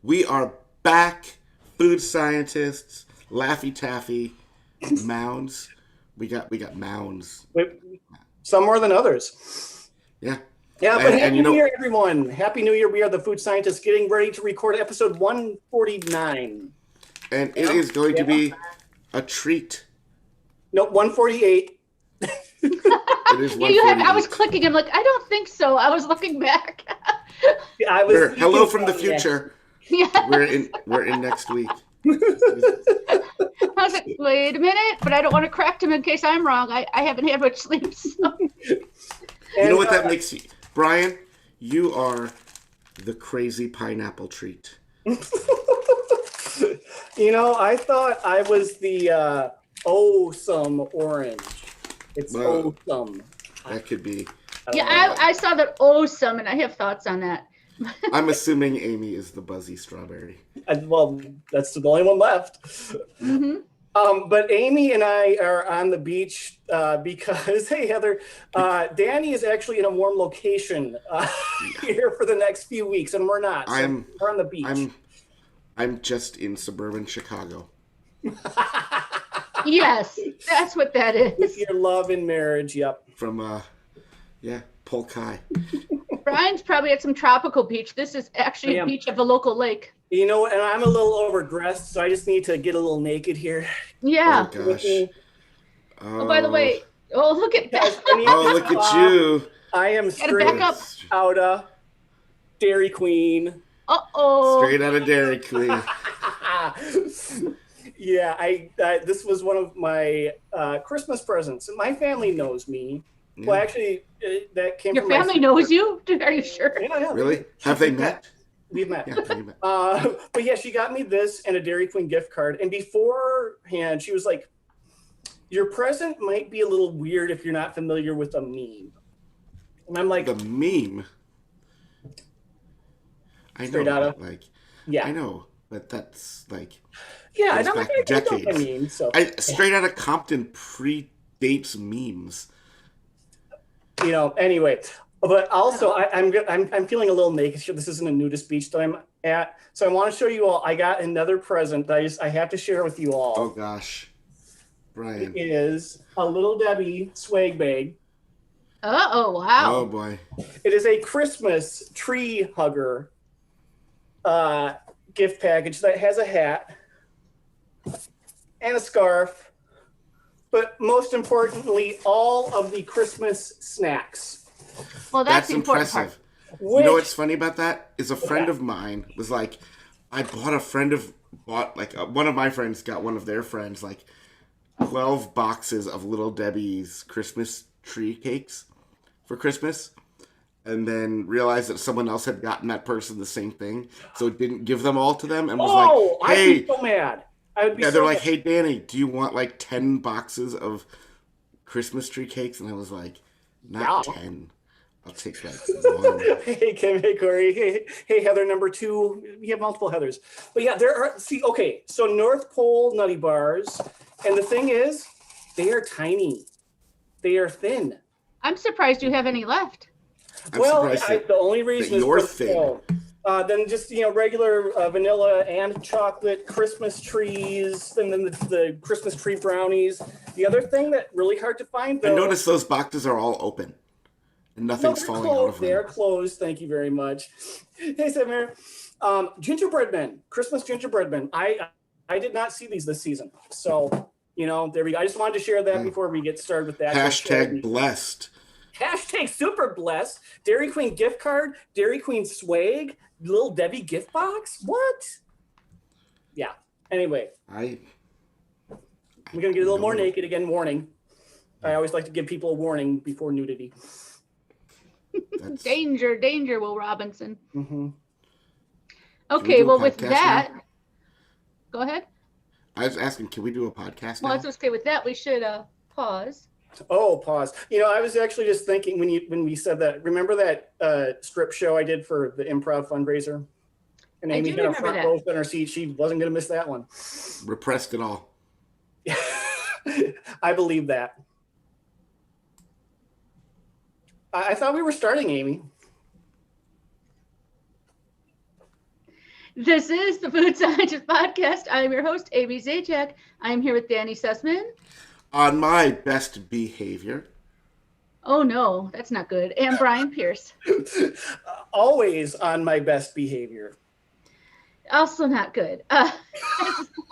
We are back, food scientists, Laffy Taffy, Mounds. We got Mounds. Wait, some more than others. Yeah, Yeah, but and Happy you New know, Year, everyone. Happy New Year. We are the food scientists getting ready to record episode 149. and it Yeah, is going to yeah. be a treat. No, 148. It is Yeah, you have. I was 148. clicking. I'm like, I don't think so. I was looking back. Yeah, I was We're hello thinking from the about next. future. We're Yes. in we're in next week. I was like, wait a minute, but I don't want to correct him in case I'm wrong. I haven't had much sleep. So. You know And what that makes you, Brian? You are the crazy pineapple treat. I thought I was the awesome orange. It's Well, awesome. that could be. Yeah, I saw that awesome, and I have thoughts on that. I'm assuming Amy is the Buzzy Strawberry. Well, that's the only one left. Mm-hmm. But Amy and I are on the beach because, hey, Heather, Danny is actually in a warm location here for the next few weeks, and we're not. So we're on the beach. I'm just in suburban Chicago. Yes, that's what that With is. your love and marriage, yep. From Polk High. Brian's probably at some tropical beach. This is actually a beach of a local lake. And I'm a little overdressed, so I just need to get a little naked here. Yeah. Oh gosh. Oh, by the way, look at that. Oh, look at you. I am Gotta back straight up. out of Dairy Queen. Uh-oh. Straight out of Dairy Queen. Yeah, this was one of my Christmas presents. And my family knows me. Yeah. Well, actually, that came Your from my family sister. knows you? Are you sure? Yeah. Really? Have they met? We've met. Yeah, they met. But yeah, she got me this and a Dairy Queen gift card. And beforehand, she was like, your present might be a little weird if you're not familiar with a meme. And I'm like, The meme. I Straight know, outta- like, yeah. I know, but that's like Yeah, goes not back like I know what I decades. mean. So Straight out of Compton predates memes. Anyway. But also, I'm feeling a little naked here. This isn't a nudist beach that I'm at, so I want to show you all. I got another present that I have to share with you all. Oh gosh, Brian. It is a Little Debbie swag bag. Oh, wow. Oh boy. It is a Christmas tree hugger gift package that has a hat and a scarf, but most importantly, all of the Christmas snacks. Well, that's the important impressive. part. You know what's funny about that is a friend of mine was like, one of my friends got one of their friends like 12 boxes of Little Debbie's Christmas tree cakes for Christmas, and then realized that someone else had gotten that person the same thing, so it didn't give them all to them, and was like, I'd hey, be so mad. I would be yeah, so they're like, mad. hey Danny, do you want like 10 boxes of Christmas tree cakes? And I was like, not 10. I'll take like 1. Hey Kim, hey Corey, hey Heather number 2. We have multiple Heathers, but yeah, there are. So North Pole Nutty Bars, and the thing is, they are tiny, they are thin. I'm surprised you have any left. I'm surprised the only reason is you're for the thin. flow. Then just regular vanilla and chocolate Christmas trees, and then the Christmas tree brownies. The other thing that really hard to find, though, I noticed those boxes are all open. And nothing's falling out of them. They're closed. Thank you very much. Hey, Samir. Gingerbread men, Christmas gingerbread men. I did not see these this season. So, there we go. I just wanted to share that before we get started with that. Hashtag blessed. Hashtag super blessed. Dairy Queen gift card, Dairy Queen swag, Little Debbie gift box. What? Yeah. Anyway, we're going to get a little more naked again. Warning. I always like to give people a warning before nudity. Danger, Will Robinson. Mm-hmm. Okay, well, with that, go ahead. I was asking, can we do a podcast now? Well, that's okay. With that, we should pause. Oh, pause. I was actually just thinking when we said that. Remember that strip show I did for the improv fundraiser? And I Amy do had a remember front that. row in her seat. She wasn't going to miss that one. Repressed it all. I believe that. I thought we were starting, Amy. This is the Food Scientist Podcast. I'm your host, Amy Zajac. I'm here with Danny Sussman. On my best behavior. Oh no, that's not good. And Brian Pierce. Always on my best behavior. Also not good. As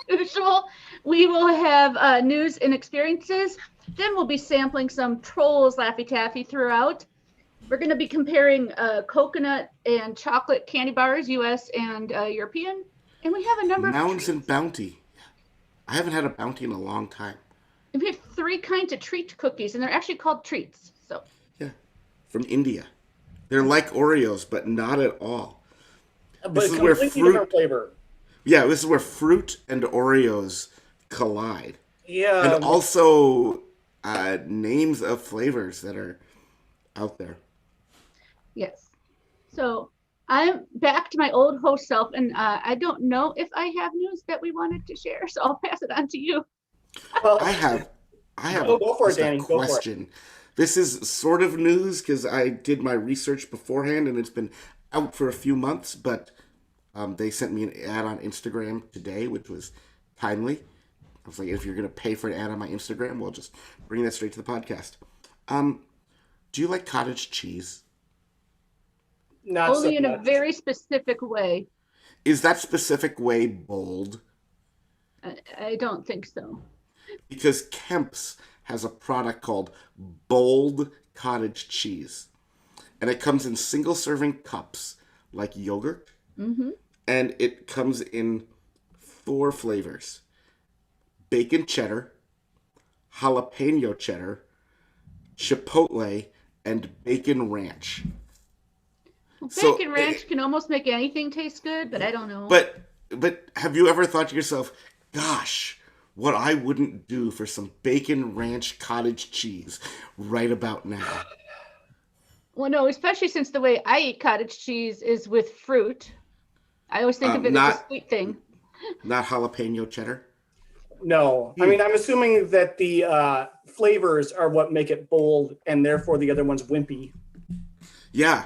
usual, we will have news and experiences. Then we'll be sampling some Trolls Laffy Taffy throughout. We're going to be comparing coconut and chocolate candy bars, U.S. and European. And we have a number of Mounds and Bounty. I haven't had a Bounty in a long time. And we have 3 kinds of treat cookies, and they're actually called treats. So yeah, from India. They're like Oreos, but not at all. But this is completely where different flavor. Yeah, this is where fruit and Oreos collide. Yeah. And also names of flavors that are out there. yes. So I'm back to my old host self, and I don't know if I have news that we wanted to share, so I'll pass it on to you. Well, I have go for it, just a Danny. Go for it. question. This is sort of news because I did my research beforehand and it's been out for a few months, but they sent me an ad on Instagram today, which was timely. I was like, if you're going to pay for an ad on my Instagram, we'll just bring that straight to the podcast. Do you like cottage cheese? Not Only so in a much. very specific way. Is that specific way bold? I don't think so. Because Kemp's has a product called Bold Cottage Cheese. And it comes in single serving cups like yogurt. Mm-hmm. And it comes in 4 flavors. Bacon cheddar, jalapeno cheddar, chipotle, and bacon ranch. Well, So, bacon ranch can almost make anything taste good, but I don't know. But have you ever thought to yourself, gosh, what I wouldn't do for some bacon ranch cottage cheese right about now? Well, no, especially since the way I eat cottage cheese is with fruit. I always think of it as a sweet thing. Not jalapeno cheddar? No. I mean, I'm assuming that the flavors are what make it bold, and therefore the other one's wimpy. Yeah.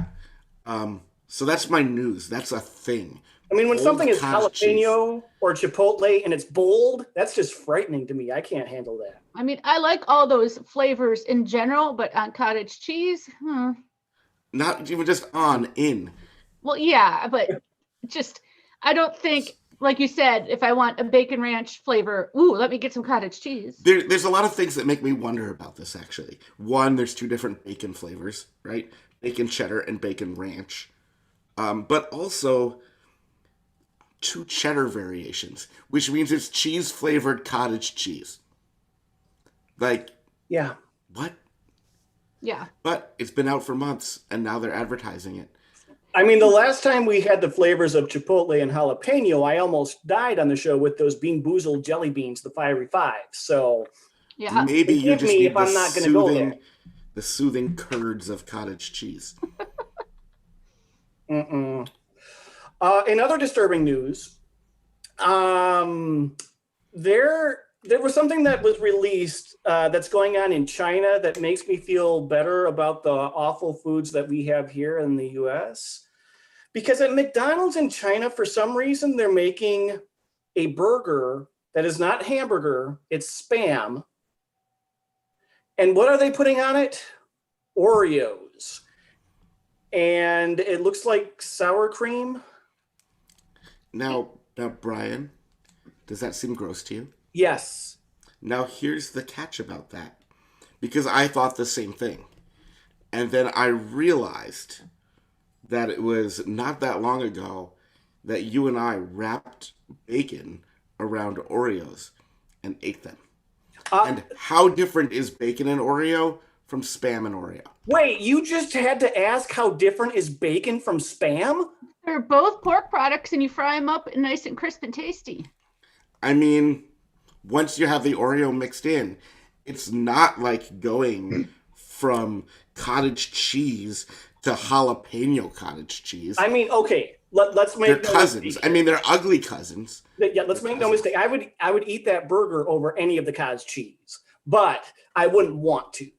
So that's my news. That's a thing. I mean, when Bold something is cottage jalapeno or chipotle and it's bold, that's just frightening to me. I can't handle that. I mean, I like all those flavors in general, but on cottage cheese, Not even just on, in. Well, yeah, but just, I don't think, like you said, if I want a bacon ranch flavor, let me get some cottage cheese. There's a lot of things that make me wonder about this, actually. One, there's 2 different bacon flavors, right? Bacon cheddar and bacon ranch. But also 2 cheddar variations, which means it's cheese-flavored cottage cheese. Like, Yeah. what? Yeah. But it's been out for months, and now they're advertising it. I mean, the last time we had the flavors of chipotle and jalapeno, I almost died on the show with those Bean Boozled jelly beans, the Fiery Five. So Yeah. Maybe you forgive just me need if I'm not gonna go there. the soothing curds of cottage cheese. in other disturbing news, there was something that was released that's going on in China that makes me feel better about the awful foods that we have here in the US. Because at McDonald's in China, for some reason, they're making a burger that is not hamburger, it's Spam. And what are they putting on it? Oreos. And it looks like sour cream. Now, Brian, does that seem gross to you? Yes. Now, here's the catch about that. Because I thought the same thing. And then I realized that it was not that long ago that you and I wrapped bacon around Oreos and ate them. And how different is bacon and Oreo from Spam and Oreo? Wait, you just had to ask how different is bacon from Spam? They're both pork products, and you fry them up nice and crisp and tasty. I mean, once you have the Oreo mixed in, it's not like going from cottage cheese to jalapeno cottage cheese. I mean, okay, let's make They're cousins. mistake. I mean, they're ugly cousins. Yeah, let's make no mistake. I would eat that burger over any of the cottage cheese, but I wouldn't want to.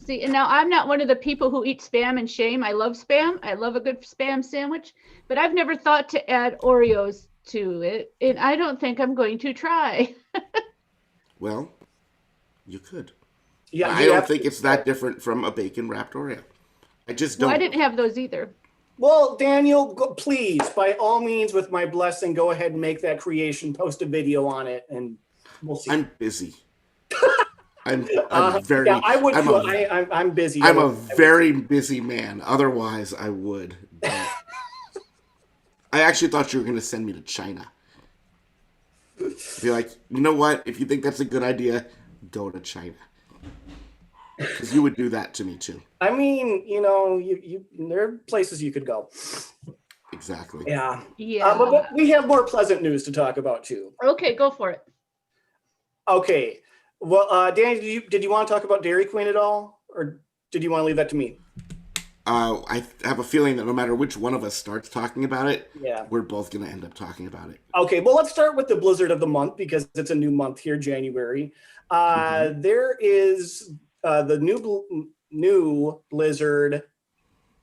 See, and now I'm not one of the people who eat Spam and shame. I love Spam. I love a good Spam sandwich, but I've never thought to add Oreos to it, and I don't think I'm going to try. Well, you could. Yeah, I don't think it's that different from a bacon wrapped Oreo. I just don't. Well, I didn't have those either. Well, Daniel, please, by all means, with my blessing, go ahead and make that creation, post a video on it, and we'll see. I'm busy. I'm very. Yeah, I would. I'm busy. I'm a very busy man. Otherwise, I would. But I actually thought you were going to send me to China. Be like, you know what? If you think that's a good idea, go to China. Because you would do that to me too. I mean, you there are places you could go. Exactly. Yeah. Yeah. But we have more pleasant news to talk about too. Okay, go for it. Okay. Well, Danny, did you want to talk about Dairy Queen at all, or did you want to leave that to me? I have a feeling that no matter which one of us starts talking about it, yeah, we're both going to end up talking about it. Okay. Well, let's start with the blizzard of the month because it's a new month here, January. There is the new blizzard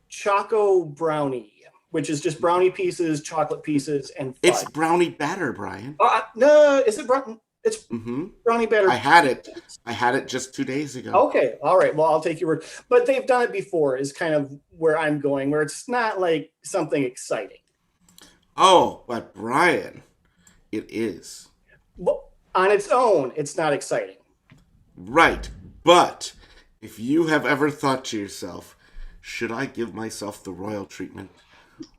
Choco Brownie, which is just brownie pieces, chocolate pieces, and fudge. It's brownie batter, Brian. No, is it brownie? It's brownie batter. I had it just 2 days ago. Okay, all right. Well, I'll take your word. But they've done it before. Is kind of where I'm going, where it's not like something exciting. Oh, but Brian, it is. Well, on its own, it's not exciting. Right, but if you have ever thought to yourself, should I give myself the royal treatment?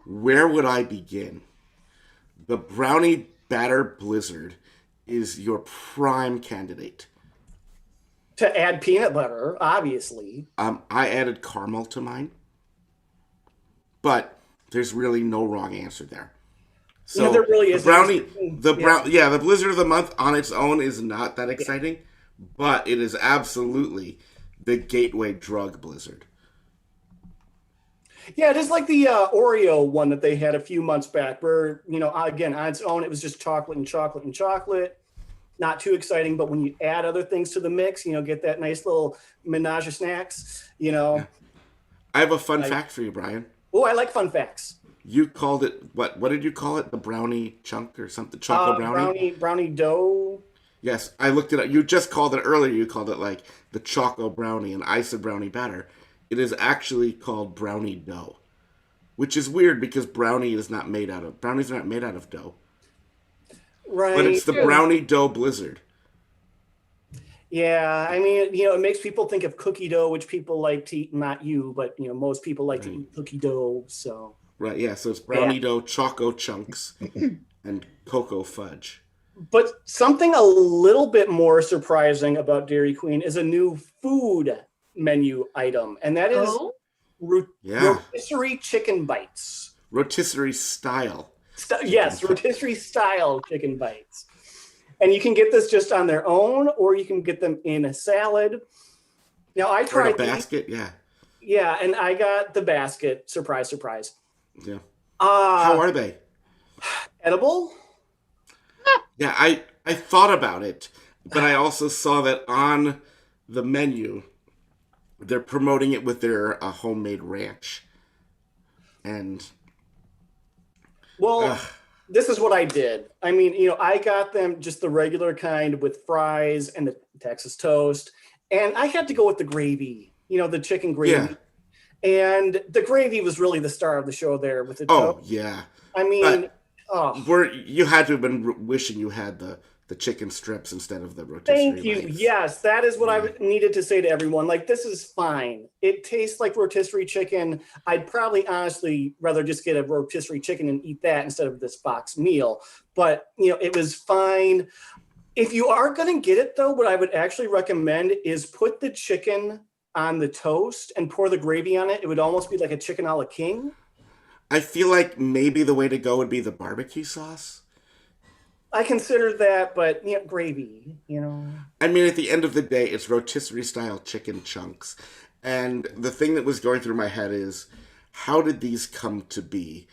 Where would I begin? The brownie batter blizzard is your prime candidate. To add peanut butter, obviously. I added caramel to mine, but there's really no wrong answer there. So there really is. The blizzard of the month on its own is not that exciting, but it is absolutely the gateway drug blizzard. Yeah, it is like the Oreo one that they had a few months back where, again, on its own, it was just chocolate and chocolate and chocolate. Not too exciting, but when you add other things to the mix, get that nice little menage of snacks, Yeah. I have a fun fact for you, Brian. Oh, I like fun facts. You called it, what did you call it? The brownie chunk or something? Chocolate brownie? Brownie dough. Yes, I looked it up. You just called it earlier. You called it like the choco brownie, and I said brownie batter. It is actually called brownie dough, which is weird because brownies are not made out of dough. Right. But it's the brownie dough blizzard. Yeah, I mean, it makes people think of cookie dough, which people like to eat, not you, but, most people like to eat cookie dough, so. Right, yeah, so it's brownie dough, choco chunks, and cocoa fudge. But something a little bit more surprising about Dairy Queen is a new food menu item, and that is rotisserie chicken bites. Rotisserie style. Yes, rotisserie style chicken bites. And you can get this just on their own, or you can get them in a salad. Now, I tried the basket, yeah. Yeah, and I got the basket. Surprise, surprise. Yeah. How are they? Edible? Yeah, I thought about it, but I also saw that on the menu, they're promoting it with their homemade ranch. And... Well, this is what I did. I mean, I got them just the regular kind with fries and the Texas toast. And I had to go with the gravy, the chicken gravy. Yeah. And the gravy was really the star of the show there with the toast. Oh, yeah. I mean... you had to have been wishing you had the chicken strips instead of the rotisserie. Thank you. bites. Yes, that is what I needed to say to everyone. Like, this is fine. It tastes like rotisserie chicken. I'd probably honestly rather just get a rotisserie chicken and eat that instead of this box meal. But, it was fine. If you are going to get it, though, what I would actually recommend is put the chicken on the toast and pour the gravy on it. It would almost be like a chicken a la king. I feel like maybe the way to go would be the barbecue sauce. I consider that, but gravy, I mean, at the end of the day, it's rotisserie style chicken chunks. And the thing that was going through my head is, how did these come to be?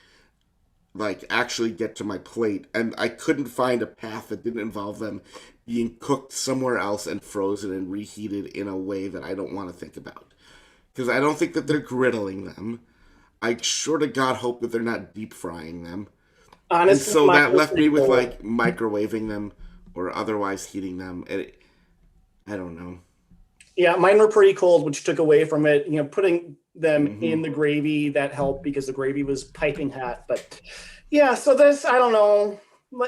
Like, actually get to my plate. And I couldn't find a path that didn't involve them being cooked somewhere else and frozen and reheated in a way that I don't want to think about. Because I don't think that they're griddling them. I sure to God hope that they're not deep frying them. Honestly, and so that left me with like microwaving them or otherwise heating them. I don't know. Yeah, mine were pretty cold, which took away from it. You know, putting them in the gravy, that helped because the gravy was piping hot. But yeah, so this, I don't know.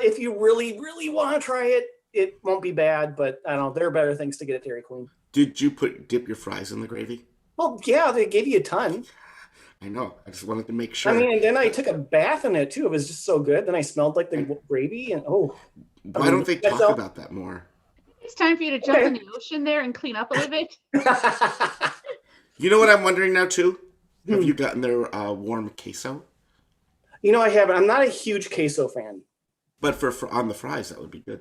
If you really, really want to try it, it won't be bad. But I don't know. There are better things to get at Dairy Queen. Did you dip your fries in the gravy? Well, yeah, they gave you a ton. I know. I just wanted to make sure. I mean, and then I took a bath in it too. It was just so good. Then I smelled like the gravy, and why don't they talk about that more? It's time for you to jump in the ocean there and clean up a little bit. You know what I'm wondering now too? Have you gotten their warm queso? You know, I haven't. I'm not a huge queso fan. But for on the fries, that would be good.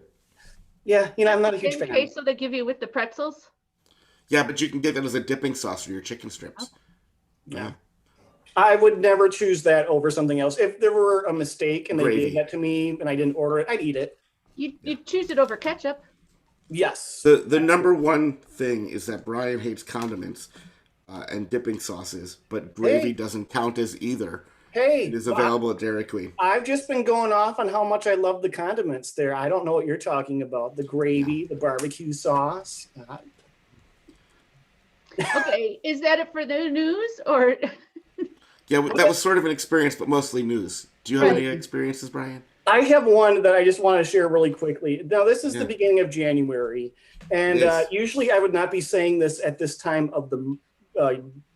Yeah, you know, I'm not a huge fan. Queso they give you with the pretzels? Yeah, but you can get that as a dipping sauce for your chicken strips. Oh. Yeah. I would never choose that over something else. If there were a mistake and they gave that to me and I didn't order it, I'd eat it. You'd choose it over ketchup. Yes. The number one thing is that Brian hates condiments and dipping sauces, but gravy doesn't count as either. Hey. It is available at Dairy Queen. I've just been going off on how much I love the condiments there. I don't know what you're talking about. The gravy, the barbecue sauce. Okay, is that it for the news or... Yeah, that was sort of an experience, but mostly news. Do you have any experiences, Brian? I have one that I just want to share really quickly. Now, this is the beginning of January, and usually I would not be saying this at this time of the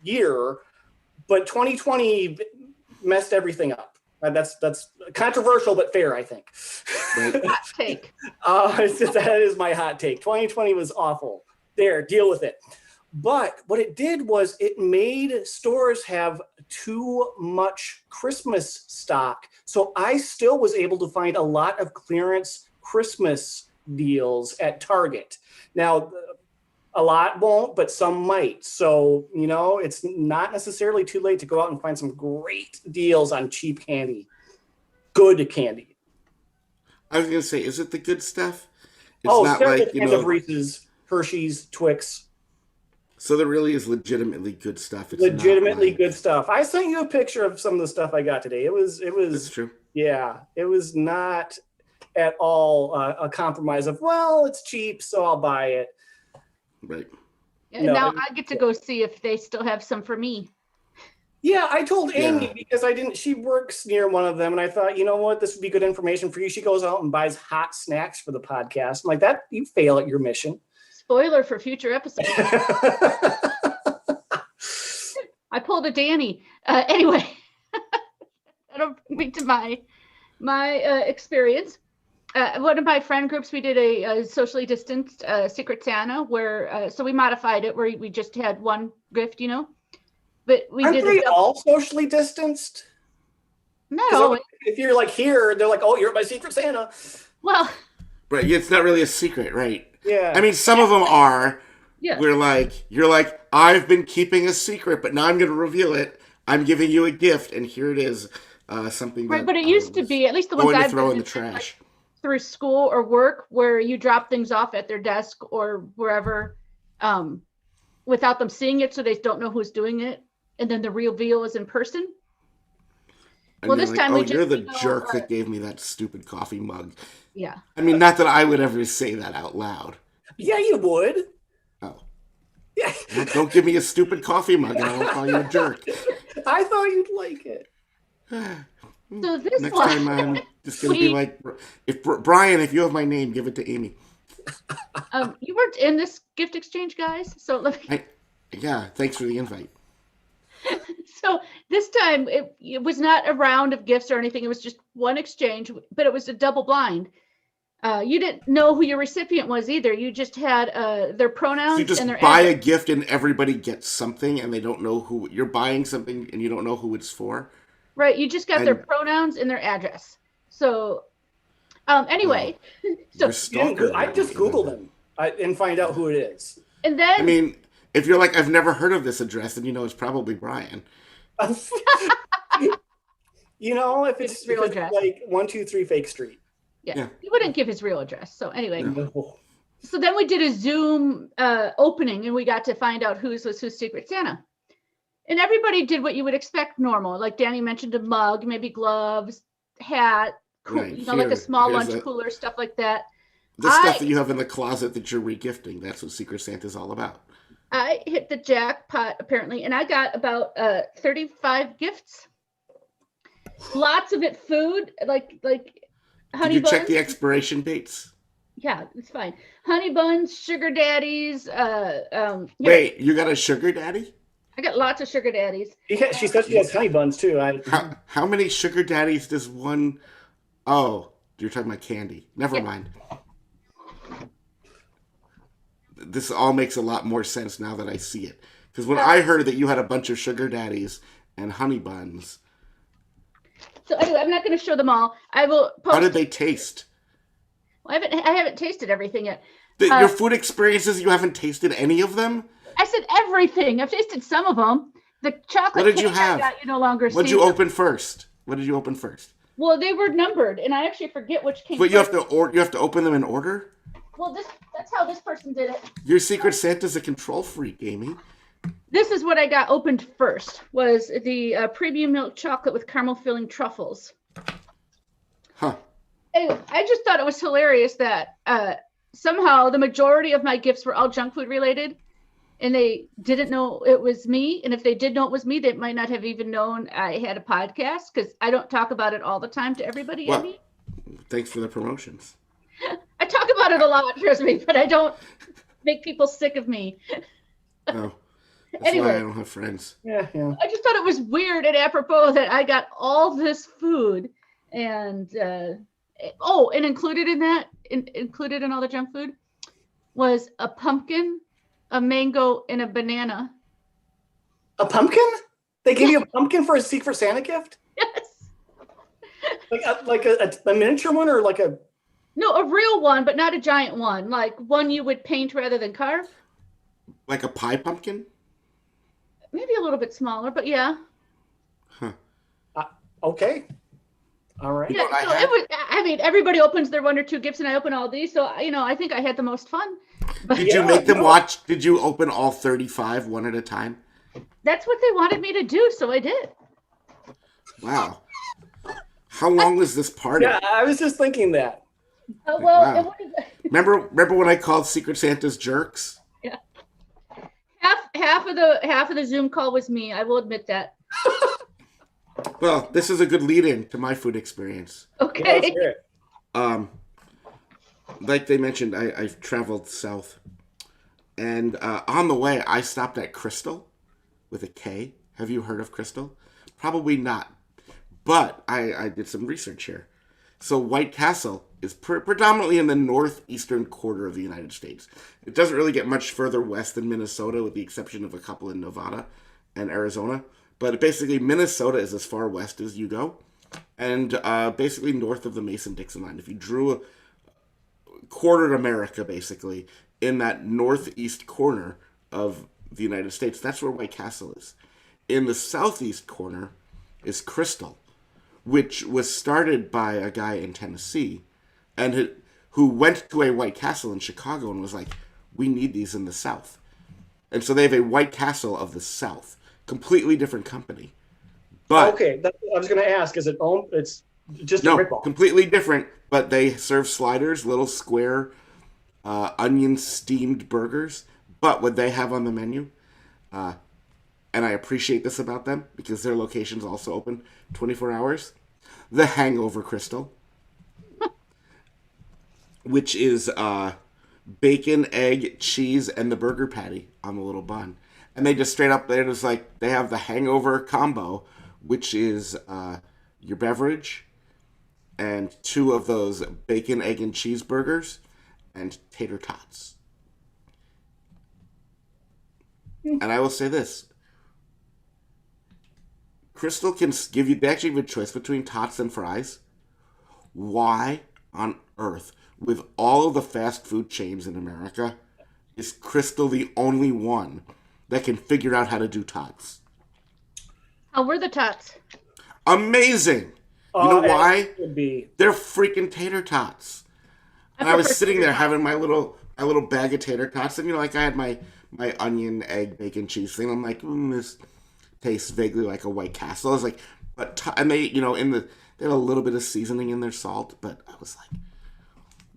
year, but 2020 messed everything up. That's controversial, but fair, I think. Right. Hot take. That is my hot take. 2020 was awful. There, deal with it. But what it did was it made stores have too much Christmas stock. So I still was able to find a lot of clearance Christmas deals at Target. Now, a lot won't, but some might. So, you know, it's not necessarily too late to go out and find some great deals on cheap candy. Good candy. I was going to say, is it the good stuff? It's not like, you know, Reese's, Hershey's, Twix. So there really is legitimately good stuff. It's legitimately good stuff. I sent you a picture of some of the stuff I got today. It was. That's true. Yeah, it was not at all a compromise of, well, it's cheap, so I'll buy it. Right. And now I get to go see if they still have some for me. Yeah, I told Amy because she works near one of them, and I thought, you know what, this would be good information for you. She goes out and buys hot snacks for the podcast. I'm like, that you fail at your mission. Spoiler for future episodes. I pulled a Danny. Anyway, that'll bring me to my experience. One of my friend groups, we did a socially distanced Secret Santa where, so we modified it where we just had one gift, you know. But we Aren't they all socially distanced? No. If you're like here, they're like, oh, you're my Secret Santa. Well. Right, it's not really a secret, right? Yeah. I mean, some of them are. Yeah. You're like, I've been keeping a secret, but now I'm going to reveal it. I'm giving you a gift, and here it is. Something. Right, but it used to be, at least the ones I've throw in the trash. Like, through school or work, where you drop things off at their desk or wherever, without them seeing it, so they don't know who's doing it, and then the reveal is in person. And well, this time you're the jerk that gave me that stupid coffee mug. Yeah. I mean, not that I would ever say that out loud. Yeah, you would. Oh. Yeah. Well, don't give me a stupid coffee mug and I won't call you a jerk. I thought you'd like it. So this Next time I'm just going to be like, Brian, if you have my name, give it to Amy. You weren't in this gift exchange, guys. So let me... Yeah, thanks for the invite. So this time it was not a round of gifts or anything. It was just one exchange, but it was a double blind. You didn't know who your recipient was either. You just had their pronouns. So you just and their buy a gift and everybody gets something and they don't know who you're buying something and you don't know who it's for. Right. You just got their pronouns and their address. So anyway, I just Googled them and find out who it is. And then I mean, if you're like, I've never heard of this address, then you know it's probably Brian. You know, if it's real address, like 123 Fake Street. Yeah, he wouldn't give his real address. So anyway, no. So then we did a Zoom opening, and we got to find out whose was whose Secret Santa. And everybody did what you would expect normal. Like Danny mentioned, a mug, maybe gloves, hat, Right. like a small Here's lunch cooler, stuff like that. The stuff that you have in the closet that you're regifting. That's what Secret Santa's all about. I hit the jackpot, apparently, and I got about 35 gifts. Lots of it food, like honey buns. Did you check the expiration dates? Yeah, it's fine. Honey buns, sugar daddies. Wait, you got a sugar daddy? I got lots of sugar daddies. She said she has honey buns too. How many sugar daddies does one? Oh, you're talking about candy. Never mind. This all makes a lot more sense now that I see it. Because when I heard that you had a bunch of sugar daddies and honey buns. So anyway, I'm not going to show them all. I will post. How did they taste? Well, I haven't tasted everything yet. Your food experiences, you haven't tasted any of them? I said everything. I've tasted some of them. The chocolate What did you cake have? I got, you no longer see. What did you open first? What did you open first? Well, they were numbered, and I actually forget which came But first. you have to open them in order? Well, that's how this person did it. Your Secret Santa's a control freak, Amy. This is what I got opened first, was the premium milk chocolate with caramel filling truffles. Huh. Anyway, I just thought it was hilarious that somehow the majority of my gifts were all junk food related, and they didn't know it was me. And if they did know it was me, they might not have even known I had a podcast, because I don't talk about it all the time to everybody. Well, thanks for the promotions. I talk about it a lot, trust me, but I don't make people sick of me. No. That's Anyway, why I don't have friends. Yeah. I just thought it was weird and apropos that I got all this food, and and included in that, included in all the junk food, was a pumpkin, a mango, and a banana. A pumpkin? They gave you a pumpkin for a Secret Santa gift? Yes. Like a miniature one, or like a? No, a real one, but not a giant one. Like one you would paint rather than carve. Like a pie pumpkin? Maybe a little bit smaller, but yeah. Huh. Okay. All right. Yeah, so it was, I mean, everybody opens their one or two gifts, and I open all these. So, I think I had the most fun. But Did you make them watch? Did you open all 35 one at a time? that's what they wanted me to do, so I did. Wow. How long was this party? Yeah, I was just thinking that. Wow. Remember when I called Secret Santa's jerks? Yeah. Half of the Zoom call was me. I will admit that. Well, this is a good lead-in to my food experience. Okay. Like they mentioned, I've traveled south, and on the way, I stopped at Crystal, with a K. Have you heard of Crystal? Probably not, but I did some research here. So White Castle is predominantly in the northeastern quarter of the United States. It doesn't really get much further west than Minnesota, with the exception of a couple in Nevada and Arizona. But basically, Minnesota is as far west as you go, and basically north of the Mason-Dixon line. If you drew quartered America, basically, in that northeast corner of the United States, that's where White Castle is. In the southeast corner is Crystal, which was started by a guy in Tennessee, and who went to a White Castle in Chicago and was like, we need these in the South. And so they have a White Castle of the South. Completely different company. But okay, I was going to ask, is it owned? It's just no, a ripoff. completely different, but they serve sliders, little square onion steamed burgers. But what they have on the menu, and I appreciate this about them because their location's also open 24 hours, the Hangover Crystal, which is bacon, egg, cheese, and the burger patty on the little bun. And they just straight up, they're just like, they have the Hangover combo, which is your beverage and 2 of those bacon, egg, and cheeseburgers and tater tots. And I will say this. Crystal can give you, they actually have a choice between tots and fries. Why on earth, with all of the fast food chains in America, is Crystal the only one that can figure out how to do tots? How were the tots? Amazing! You know why? Would be. They're freaking tater tots. And I was sitting there having my little bag of tater tots, and like I had my onion, egg, bacon, cheese thing. I'm like, this tastes vaguely like a White Castle. I was like, and they, they had a little bit of seasoning in their salt, but I was like,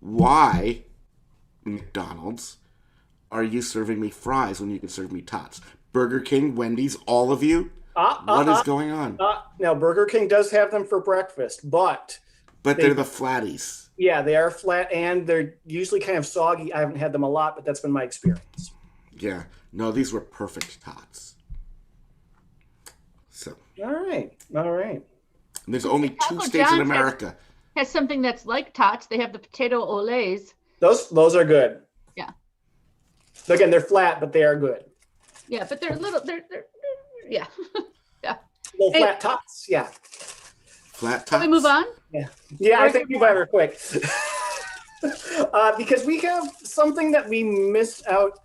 why, McDonald's, are you serving me fries when you can serve me tots? Burger King, Wendy's, all of you? What is going on? Now, Burger King does have them for breakfast, but they're the flatties. Yeah, they are flat, and they're usually kind of soggy. I haven't had them a lot, but that's been my experience. Yeah. No, these were perfect tots. So. All right. And there's only two Taco states in John's America. Has something that's like tots. They have the potato olays. Those are good. Yeah. Again, they're flat, but they are good. Yeah, but they're little. They're yeah. Yeah. Little flat tots. Yeah. Flat tots. Can we move on? Yeah. I think we better quick. Because we have something that we missed out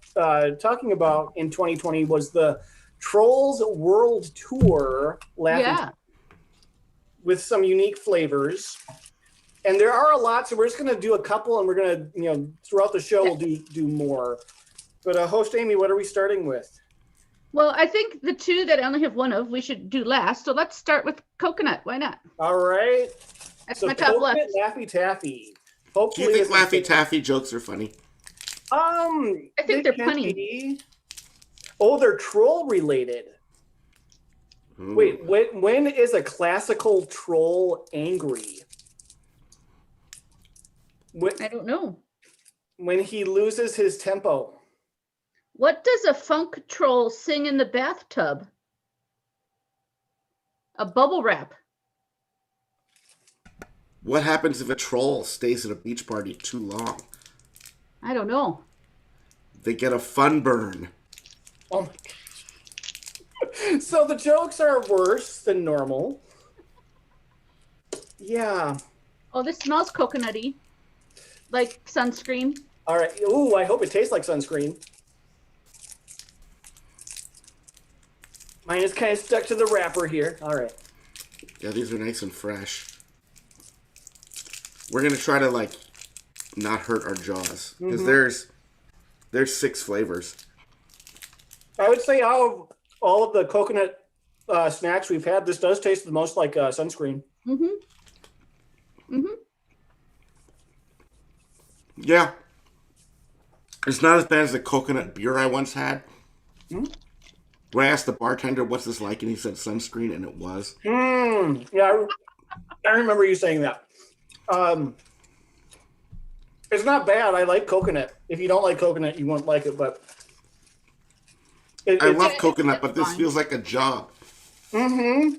talking about in 2020 was the Trolls World Tour Laffy Taffy with some unique flavors. And there are a lot, so we're just going to do a couple, and we're going to, throughout the show, we'll do more. But host Amy, what are we starting with? Well, I think the two that I only have one of, we should do last. So let's start with coconut. Why not? All right. That's my top left. Laffy Taffy. Do you think Laffy Taffy jokes are funny? I think they're punny. Oh, they're troll related. Ooh. Wait, when is a classical troll angry? I don't know. When he loses his tempo. What does a funk troll sing in the bathtub? A bubble wrap. What happens if a troll stays at a beach party too long? I don't know. They get a fun burn. Oh my gosh. So the jokes are worse than normal. Yeah. Oh, this smells coconutty. Like sunscreen. All right. Ooh, I hope it tastes like sunscreen. Mine is kind of stuck to the wrapper here. All right. Yeah, these are nice and fresh. We're going to try to, not hurt our jaws. Because there's 6 flavors. I would say out of all of the coconut snacks we've had, this does taste the most like sunscreen. Yeah. It's not as bad as the coconut beer I once had. When I asked the bartender, what's this like? And he said sunscreen, and it was. Yeah, I remember you saying that. It's not bad. I like coconut. If you don't like coconut, you won't like it, but... I love coconut, but this feels like a job. Amy,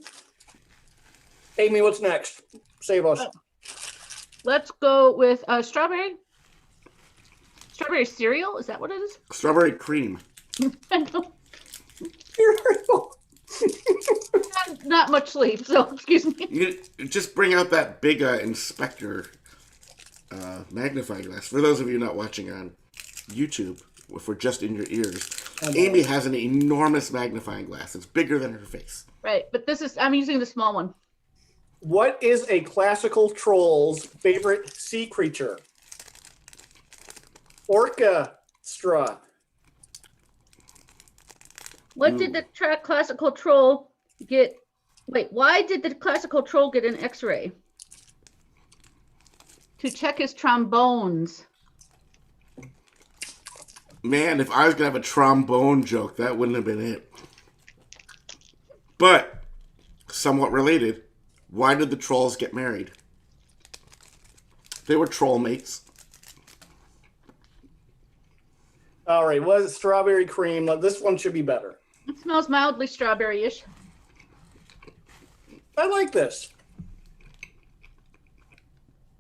what's next? Save us. Let's go with strawberry. Strawberry cereal? Is that what it is? Strawberry cream. Not much sleep, so excuse me. You just bring out that big inspector magnifying glass. For those of you not watching on YouTube, if we're just in your ears, Amy has an enormous magnifying glass. It's bigger than her face. Right, but I'm using the small one. What is a classical troll's favorite sea creature? Orchestra. What did the classical troll get? Wait, why did the classical troll get an X-ray? To check his trombones. Man, if I was going to have a trombone joke, that wouldn't have been it. But, somewhat related, why did the trolls get married? They were troll mates. All right, what is strawberry cream? Now, this one should be better. It smells mildly strawberry-ish. I like this.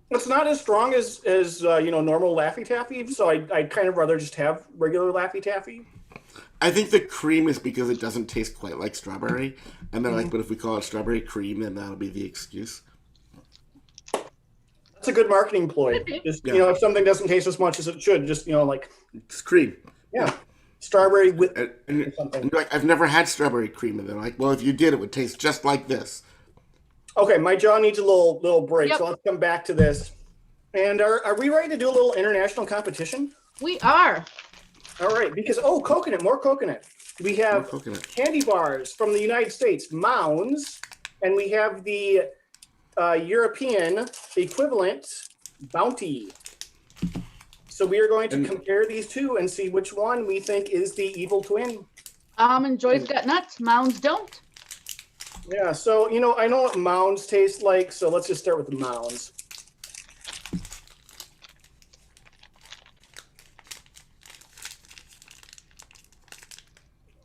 It's not as strong as normal Laffy Taffy, so I'd kind of rather just have regular Laffy Taffy. I think the cream is because it doesn't taste quite like strawberry. And they're like, but if we call it strawberry cream, then that'll be the excuse. That's a good marketing ploy. Just, if something doesn't taste as much as it should, just, It's cream. Yeah. Strawberry with and something. You're like, I've never had strawberry cream. And they're like, well, if you did, it would taste just like this. Okay, my jaw needs a little break, Yep. so let's come back to this. And are we ready to do a little international competition? We are. All right, because, coconut, more coconut. We have candy bars from the United States, Mounds, and we have the European equivalent, Bounty. So we are going to compare these two and see which one we think is the evil twin. Almond Joy's got nuts. Mounds don't. Yeah, so, I know what Mounds taste like, so let's just start with the Mounds.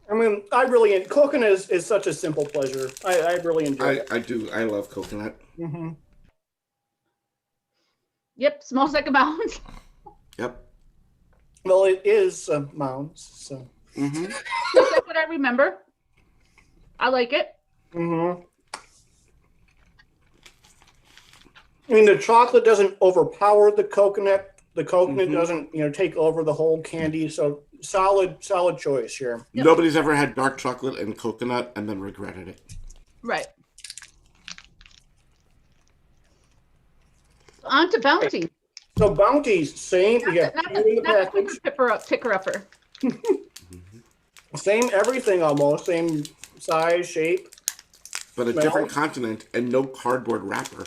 I mean, coconut is such a simple pleasure. I really enjoy it. I do. I love coconut. Mm-hmm. Yep, smells like a Mounds. Yep. Well, it is Mounds, so. Mm-hmm. That's what I remember. I like it. Mm-hmm. I mean, the chocolate doesn't overpower the coconut. The coconut doesn't, take over the whole candy. So solid choice here. Yep. Nobody's ever had dark chocolate and coconut and then regretted it. Right. On to Bounty. So Bounty, same. Not the picker upper. Same everything almost. Same size, shape. But a different continent and no cardboard wrapper.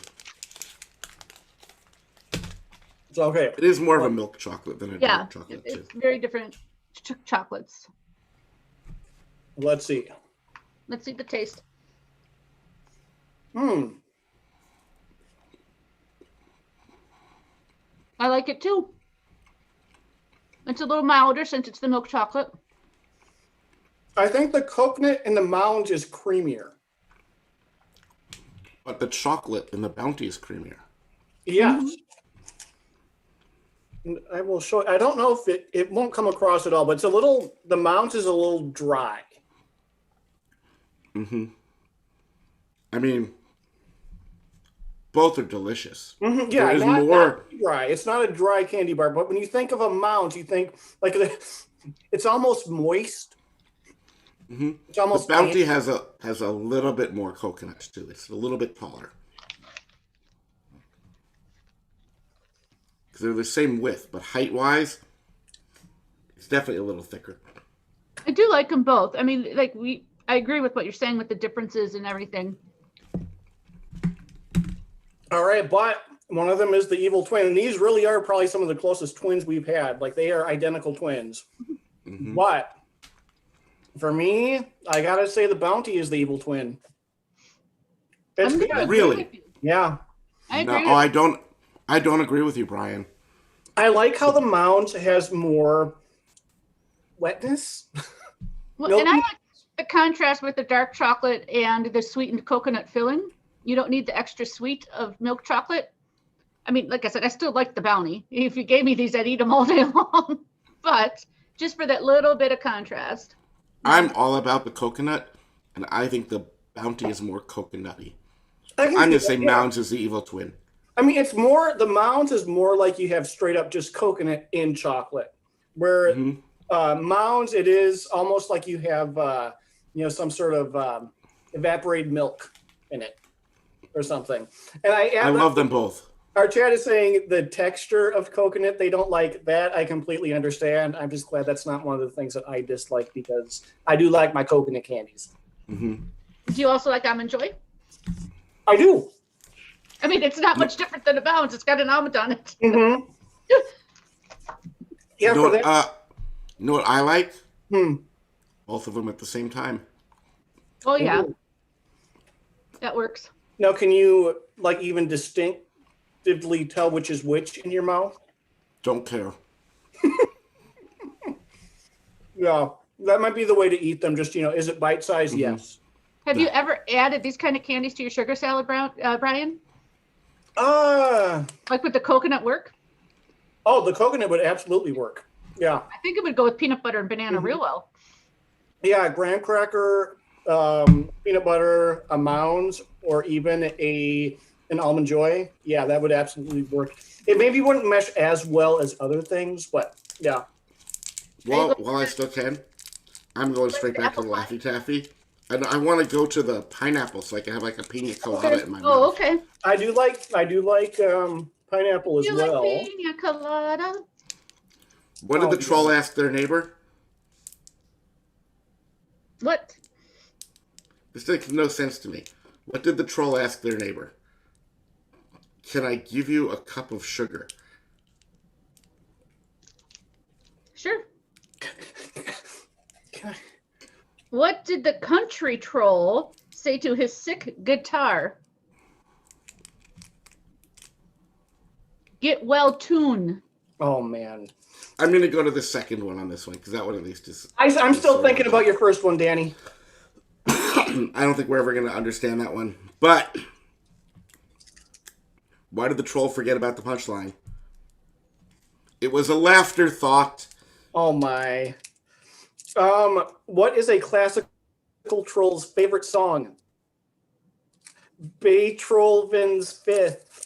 It's okay. It is more of a milk chocolate than a dark chocolate. It's very different chocolates. Let's see. Let's see the taste. I like it too. It's a little milder since it's the milk chocolate. I think the coconut in the Mounds is creamier. But the chocolate in the Bounty is creamier. Yes. I will show. I don't know if it won't come across at all, but the Mounds is a little dry. Mm-hmm. I mean, both are delicious. Mm-hmm. Yeah, not dry. It's not a dry candy bar, but when you think of a Mounds, you think like it's almost moist. Mm-hmm. It's almost the Bounty has a little bit more coconut to it. It's a little bit taller. Because they're the same width, but height-wise, it's definitely a little thicker. I do like them both. I mean, I agree with what you're saying with the differences and everything. All right, but one of them is the evil twin, and these really are probably some of the closest twins we've had. Like, they are identical twins. Mm-hmm. But for me, I gotta say the Bounty is the evil twin. It's good. Really? Yeah. I agree. No, I don't agree with you, Brian. I like how the Mounds has more wetness. Well, and I like the contrast with the dark chocolate and the sweetened coconut filling. You don't need the extra sweet of milk chocolate. I mean, like I said, I still like the Bounty. If you gave me these, I'd eat them all day long. But just for that little bit of contrast. I'm all about the coconut, and I think the Bounty is more coconutty. I'm going to say Mounds is the evil twin. I mean, the Mounds is more like you have straight up just coconut in chocolate. Where Mounds, it is almost like you have, some sort of evaporated milk in it or something. And I love them both. Our chat is saying the texture of coconut, they don't like that. I completely understand. I'm just glad that's not one of the things that I dislike because I do like my coconut candies. Mm-hmm. Do you also like Almond Joy? I do. I mean, it's not much different than a Mounds. It's got an almond on it. Mm-hmm. Yeah, you know what I like? Both of them at the same time. Oh, yeah. That works. Now, can you, even distinctively tell which is which in your mouth? Don't care. Yeah, that might be the way to eat them. Just, is it bite-sized? Mm-hmm. Yes. Have you ever added these kind of candies to your sugar salad, Brian? Like with the coconut work? Oh, the coconut would absolutely work. Yeah. I think it would go with peanut butter and banana real well. Yeah, graham cracker, peanut butter, a Mounds, or even an Almond Joy. Yeah, that would absolutely work. It maybe wouldn't mesh as well as other things, but yeah. Well, while I still can, I'm going straight back to the Laffy Taffy. And I want to go to the pineapple so I can have a pina colada in my mouth. Oh, okay. I do like pineapple as well. Like pina colada? What did the troll ask their neighbor? What? This makes no sense to me. What did the troll ask their neighbor? Can I give you a cup of sugar? Sure. What did the country troll say to his sick guitar? Get well tune. Oh, man. I'm going to go to the second one on this one, because that one at least is... I'm still thinking about your first one, Danny. I don't think we're ever going to understand that one. But why did the troll forget about the punchline? It was a laughter thought. Oh, my. What is a classical troll's favorite song? Beethoven's Fifth.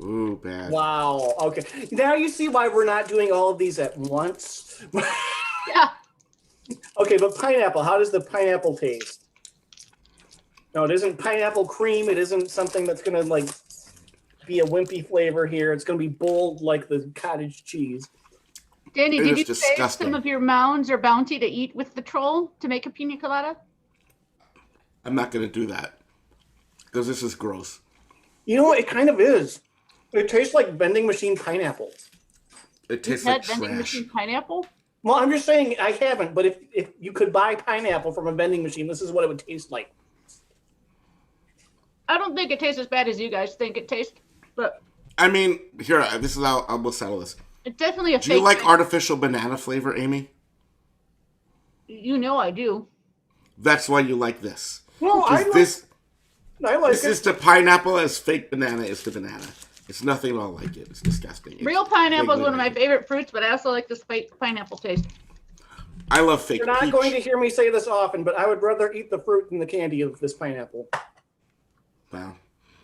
Ooh, bad. Wow. Okay. Now you see why we're not doing all of these at once. Yeah. Okay, but pineapple. How does the pineapple taste? No, it isn't pineapple cream. It isn't something that's gonna like be a wimpy flavor here. It's gonna be bold like the cottage cheese. Danny, It did is you save disgusting. some of your Mounds or Bounty to eat with the troll to make a pina colada? I'm not going to do that, because this is gross. You know what? It kind of is. It tastes like vending machine pineapple. It tastes You like had vending trash. machine pineapple? Well, I'm just saying I haven't, but if you could buy pineapple from a vending machine, this is what it would taste like. I don't think it tastes as bad as you guys think it tastes, but I mean, here, this is how we'll settle this. it's definitely a Do you fake like banana. artificial banana flavor, Amy? You know I do. That's why you like this. Well, I like, This I like this it. is to pineapple as fake banana is to banana. It's nothing at all like it. It's disgusting. It's Real pineapple is vaguely one of my like it. favorite fruits, but I also like this fake pineapple taste. I love fake You're not peach. going to hear me say this often, but I would rather eat the fruit than the candy of this pineapple. Wow.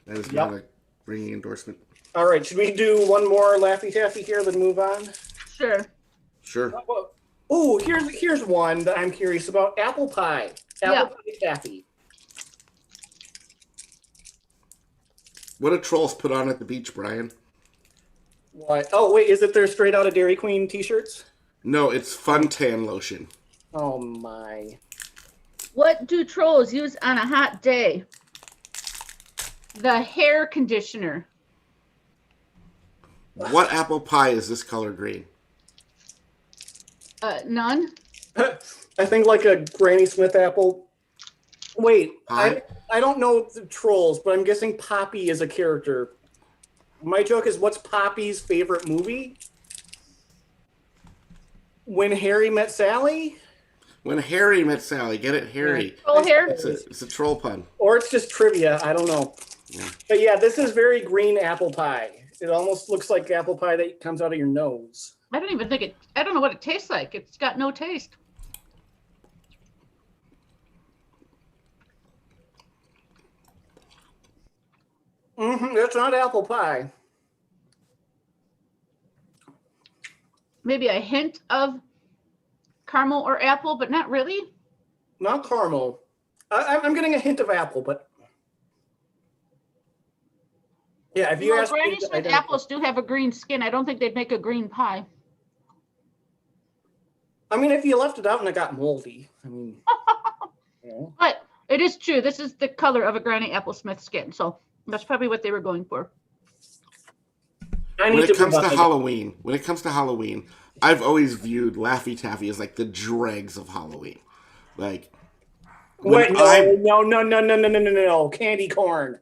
That is Yep. not a ringing endorsement. All right, should we do one more Laffy Taffy here, then move on? Sure. Sure. Oh, here's one that I'm curious about. Apple pie. Apple pie taffy. What do trolls put on at the beach, Brian? What? Oh, wait, is it their straight out of Dairy Queen t-shirts? No, it's fun tan lotion. Oh, my. What do trolls use on a hot day? The hair conditioner. What apple pie is this color green? None. I think like a Granny Smith apple. Wait, Pie? I don't know the trolls, but I'm guessing Poppy is a character. My joke is, what's Poppy's favorite movie? When Harry Met Sally? When Harry met Sally. Get it? Harry. Troll hair. It's a troll pun. Or it's just trivia. I don't know. Yeah. But yeah, this is very green apple pie. It almost looks like apple pie that comes out of your nose. I don't even think it. I don't know what it tastes like. It's got no taste. That's not apple pie. Maybe a hint of caramel or apple, but not really. Not caramel. I'm getting a hint of apple, but yeah, if you Well, ask me, Granny I Smith don't- apples do have a green skin. I don't think they'd make a green pie. I mean, if you left it out and it got moldy, I mean, you know. But it is true. This is the color of a Granny Apple Smith skin. So that's probably what they were going for. I When need it to comes move to on. Halloween, I've always viewed Laffy Taffy as like the dregs of Halloween. Like, Wait, when no, candy corn.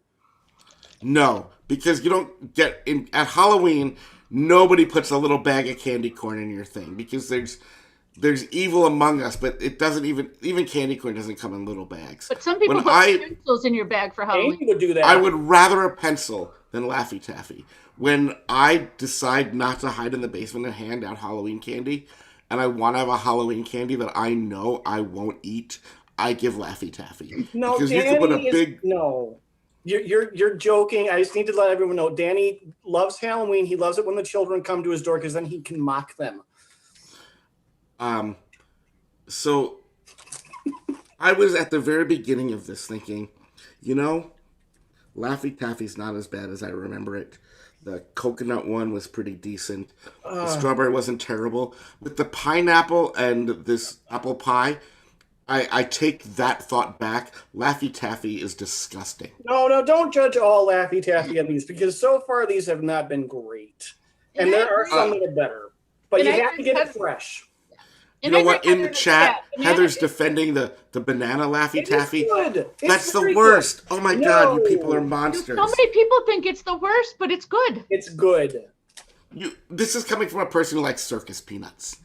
No, because you don't get at Halloween. Nobody puts a little bag of candy corn in your thing because there's evil among us, but it doesn't even candy corn doesn't come in little bags. But some people When put I- pencils in your bag for Halloween. Amy would do that. I would rather a pencil than Laffy Taffy. When I decide not to hide in the basement and hand out Halloween candy, and I want to have a Halloween candy that I know I won't eat, I give Laffy Taffy. No, because Danny you can put a is big. no. You're joking. I just need to let everyone know. Danny loves Halloween. He loves it when the children come to his door because then he can mock them. So I was at the very beginning of this thinking, Laffy Taffy's not as bad as I remember it. The coconut one was pretty decent. The strawberry wasn't terrible. With the pineapple and this apple pie, I take that thought back. Laffy Taffy is disgusting. No, don't judge all Laffy Taffy of these because so far these have not been great. And there are some that are better. But you have to get it fresh. You know what? In the chat, Heather's defending the banana Laffy Taffy. Good. That's the worst. Good. Oh my God, you people are monsters. So many people think it's the worst, but it's good. It's good. This is coming from a person who likes circus peanuts.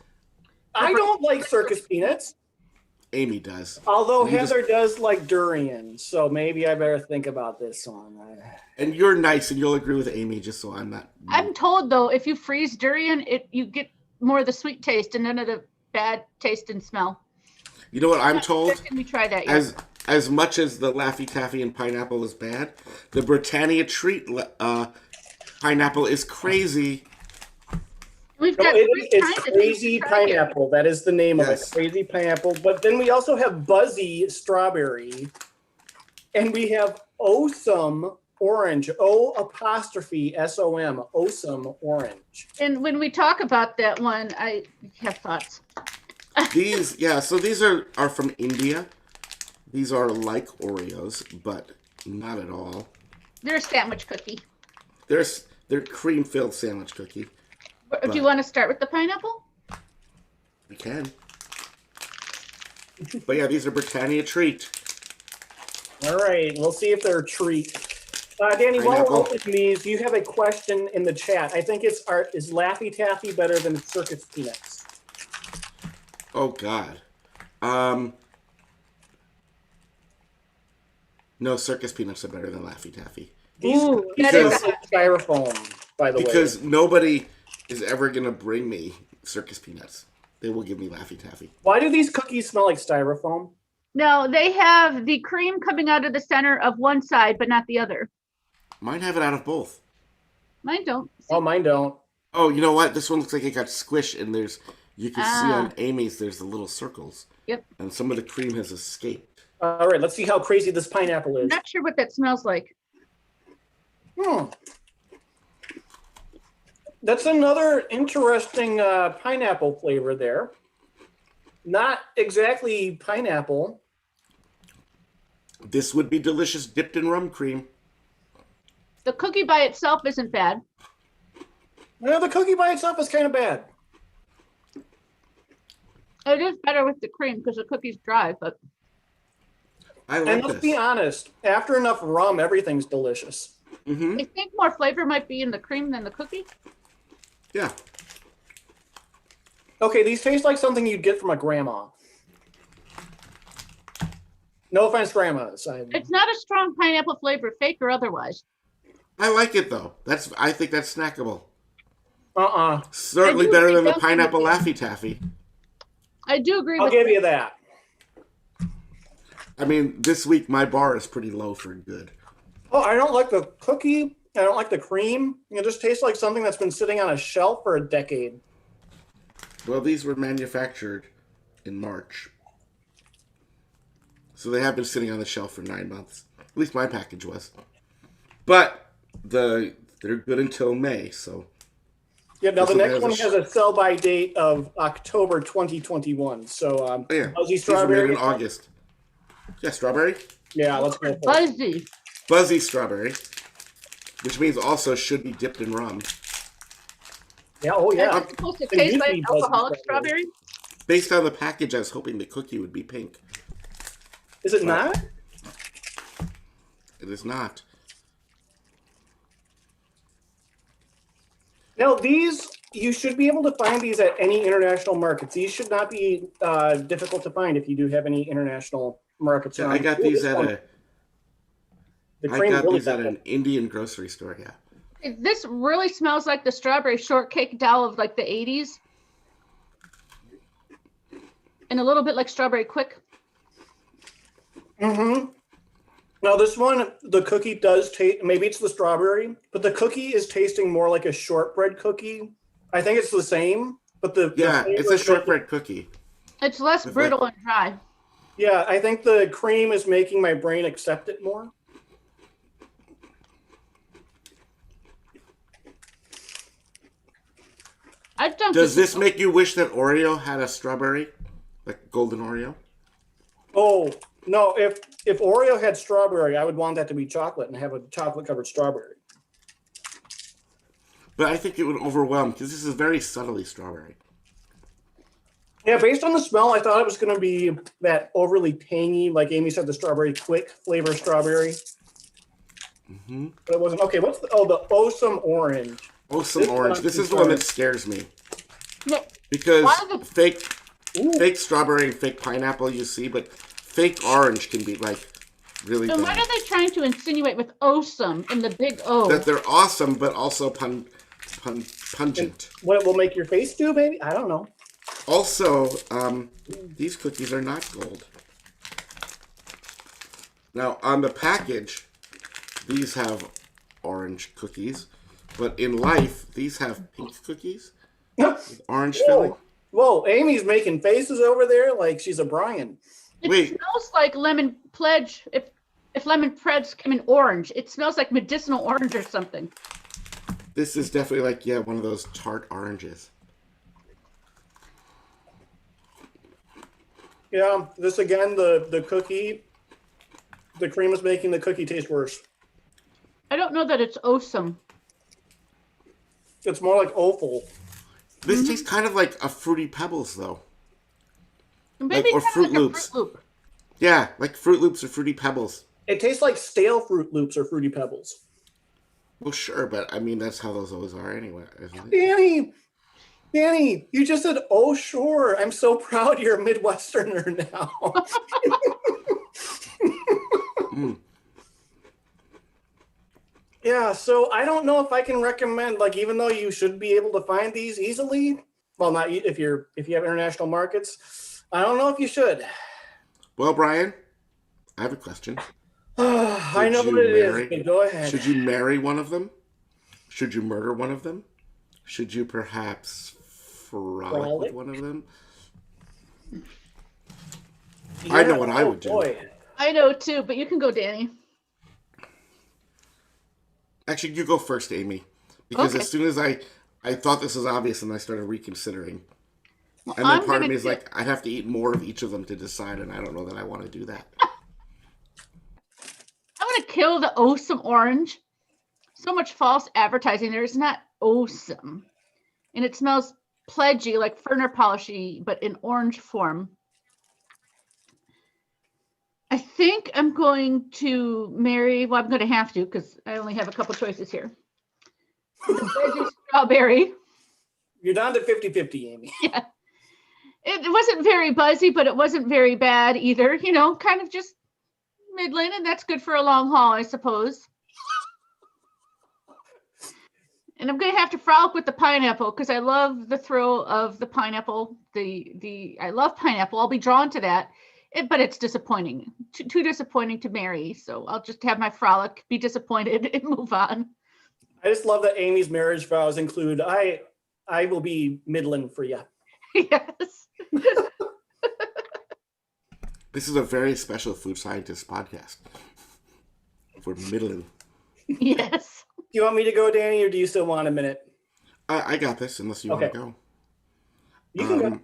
I don't like circus peanuts. Amy does. Although Heather does like durian, so maybe I better think about this one. And you're nice, and you'll agree with Amy, just so I'm not. I'm told though, if you freeze durian, you get more of the sweet taste and none of the bad taste and smell. You know what I'm told? Can we try that yet? As much as the Laffy Taffy and pineapple is bad, the Britannia treat pineapple is crazy. It's Crazy Pineapple. That is the name of it. Crazy Pineapple. But then we also have Buzzy Strawberry. And we have Awesome Orange. O''SOM. Awesome Orange. And when we talk about that one, I have thoughts. These are from India. These are like Oreos, but not at all. They're a sandwich cookie. They're cream-filled sandwich cookie. Do you want to start with the pineapple? We can. But yeah, these are Britannia treat. All right, we'll see if they're a treat. Danny, while we're opening these, you have a question in the chat. I think is Laffy Taffy better than circus peanuts? Oh God. No, circus peanuts are better than Laffy Taffy. These are styrofoam, by the way. Because nobody is ever gonna bring me circus peanuts. They will give me Laffy Taffy. Why do these cookies smell like styrofoam? No, they have the cream coming out of the center of one side, but not the other. Mine have it out of both. Mine don't. Oh, mine don't. Oh, you know what? This one looks like it got squished, and you can see on Amy's there's the little circles. Yep. And some of the cream has escaped. All right, let's see how crazy this pineapple is. I'm not sure what that smells like. That's another interesting pineapple flavor there. Not exactly pineapple. This would be delicious dipped in rum cream. The cookie by itself isn't bad. Well, the cookie by itself is kind of bad. It is better with the cream because the cookie's dry, but... And let's be honest, after enough rum, everything's delicious. Mm-hmm. I think more flavor might be in the cream than the cookie. Yeah. Okay, these taste like something you'd get from a grandma. No offense, grandmas. It's not a strong pineapple flavor, fake or otherwise. I like it though. I think that's snackable. Uh-uh. Certainly better than the pineapple Laffy Taffy. I do agree I'll give you that. I mean, this week my bar is pretty low for good. Oh, I don't like the cookie. I don't like the cream. It just tastes like something that's been sitting on a shelf for a decade. Well, these were manufactured in March. So they have been sitting on the shelf for 9 months. At least my package was. But they're good until May, so... Yeah, now the next one has a sell-by date of October 2021. So, Buzzy Strawberry. In August. Yeah, strawberry? Yeah, let's go. Buzzy. Buzzy Strawberry. Which means also should be dipped in rum. Yeah, oh yeah. It's supposed to taste like alcoholic strawberry? Based on the package, I was hoping the cookie would be pink. Is it not? It is not. Now, these, you should be able to find these at any international markets. These should not be difficult to find if you do have any international markets. Yeah, I got these at an Indian grocery store, yeah. This really smells like the strawberry shortcake doll of like the 80s. And a little bit like Strawberry Quick. Mm-hmm. Now this one, the cookie does taste, maybe it's the strawberry, but the cookie is tasting more like a shortbread cookie. I think it's the same, but it's a shortbread cookie. It's less brittle and dry. Yeah, I think the cream is making my brain accept it more. Does this make you wish that Oreo had a strawberry? Like golden Oreo? Oh, no, if Oreo had strawberry, I would want that to be chocolate and have a chocolate-covered strawberry. But I think it would overwhelm, because this is very subtly strawberry. Yeah, based on the smell, I thought it was going to be that overly tangy, like Amy said, the strawberry quick flavor strawberry. Mm-hmm. But it wasn't. Okay, what's the awesome orange? Awesome orange. This is the one that scares me. No. Because fake strawberry and fake pineapple you see, but fake orange can be like really So bad. what are they trying to insinuate with awesome in the big O? That they're awesome, but also pungent. And what it will make your face do, maybe? I don't know. Also, these cookies are not gold. Now, on the package, these have orange cookies, but in life, these have pink cookies with orange filling. Whoa, Amy's making faces over there like she's a Brian. It Wait. smells like lemon pledge. If lemon pledge came in orange, it smells like medicinal orange or something. This is definitely like, yeah, one of those tart oranges. Yeah, this again, the cookie, the cream is making the cookie taste worse. I don't know that it's awesome. It's more like offal. This tastes kind of like a Fruity Pebbles, though. Maybe or kind Fruit of like Loops. a Fruit Loop. Yeah, like Fruit Loops or Fruity Pebbles. It tastes like stale Fruit Loops or Fruity Pebbles. Well, sure, but I mean, that's how those always are anyway, isn't it? Danny, you just said, oh, sure. I'm so proud you're a Midwesterner now. Mm. Yeah, so I don't know if I can recommend, like, even though you should be able to find these easily, well, not if you have international markets, I don't know if you should. Well, Brian, I have a question. I know what it is, but go ahead. Should you marry one of them? Should you murder one of them? Should you perhaps frolic with one of them? Yeah, I know what I would do. Boy. I know too, but you can go, Danny. Actually, you go first, Amy. Because as soon as I thought this was obvious and I started reconsidering. Well, and then part of me is like, I'd have to eat more of each of them to decide, and I don't know that I want to do that. I want to kill the awesome orange. So much false advertising there. It's not awesome. And it smells pledgy, like Ferner polishy, but in orange form. I think I'm going to marry, well, I'm going to have to because I only have a couple choices here. Buzzy Strawberry. You're down to 50-50, Amy. Yeah. It wasn't very buzzy, but it wasn't very bad either. You know, kind of just middling, and that's good for a long haul, I suppose. And I'm going to have to frolic with the pineapple because I love the thrill of the pineapple. I love pineapple. I'll be drawn to that. But it's disappointing. Too disappointing to marry. So I'll just have my frolic, be disappointed, and move on. I just love that Amy's marriage vows include, I will be middling for you. Yes. This is a very special food scientist podcast. We're middling. Yes. Do you want me to go, Danny, or do you still want a minute? I got this, unless you want to go. You can go.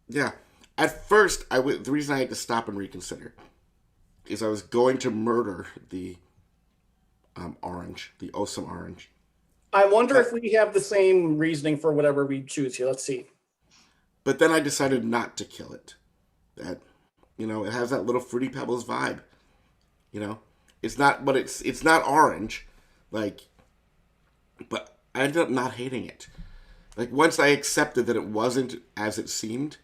Yeah. At first, the reason I had to stop and reconsider is I was going to murder the orange, the awesome orange. I wonder if we have the same reasoning for whatever we choose here. Let's see. But then I decided not to kill it. That, it has that little Fruity Pebbles vibe. It's not, but it's not orange, but I ended up not hating it. Like once I accepted that it wasn't as it seemed.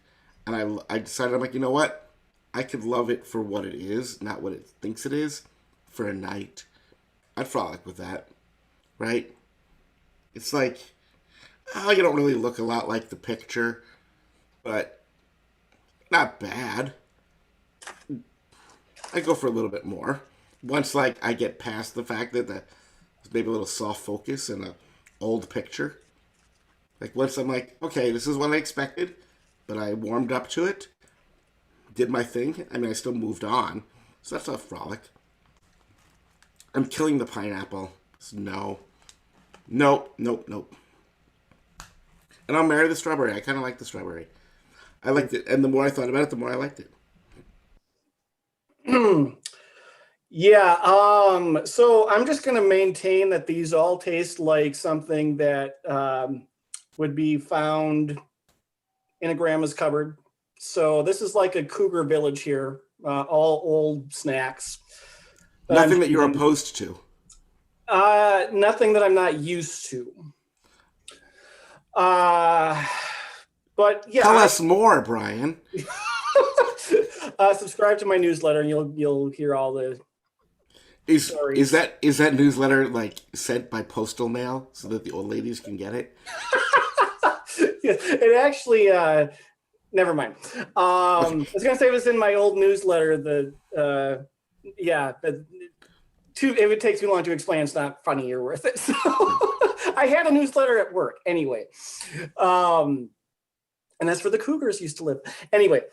And I decided, I'm like, you know what? I could love it for what it is, not what it thinks it is, for a night. I'd frolic with that, right? It's like, you don't really look a lot like the picture, but not bad. I go for a little bit more. Once, I get past the fact that there's maybe a little soft focus in an old picture. Once I'm like, okay, this is what I expected. But I warmed up to it, did my thing. I mean, I still moved on. So that's a frolic. I'm killing the pineapple. So no. Nope. And I'll marry the strawberry. I kind of like the strawberry. I liked it. And the more I thought about it, the more I liked it. Yeah. So I'm just going to maintain that these all taste like something that would be found in a grandma's cupboard. So this is like a cougar village here. All old snacks. Nothing that you're opposed to. Nothing that I'm not used to. But yeah. Tell us more, Brian. Subscribe to my newsletter, and you'll hear all the. Is that newsletter like sent by postal mail so that the old ladies can get it? Yeah, it actually. Never mind. I was gonna say it was in my old newsletter. If it takes too long to explain, it's not funny or worth it. So I had a newsletter at work anyway. And that's where the Cougars used to live. Anyway.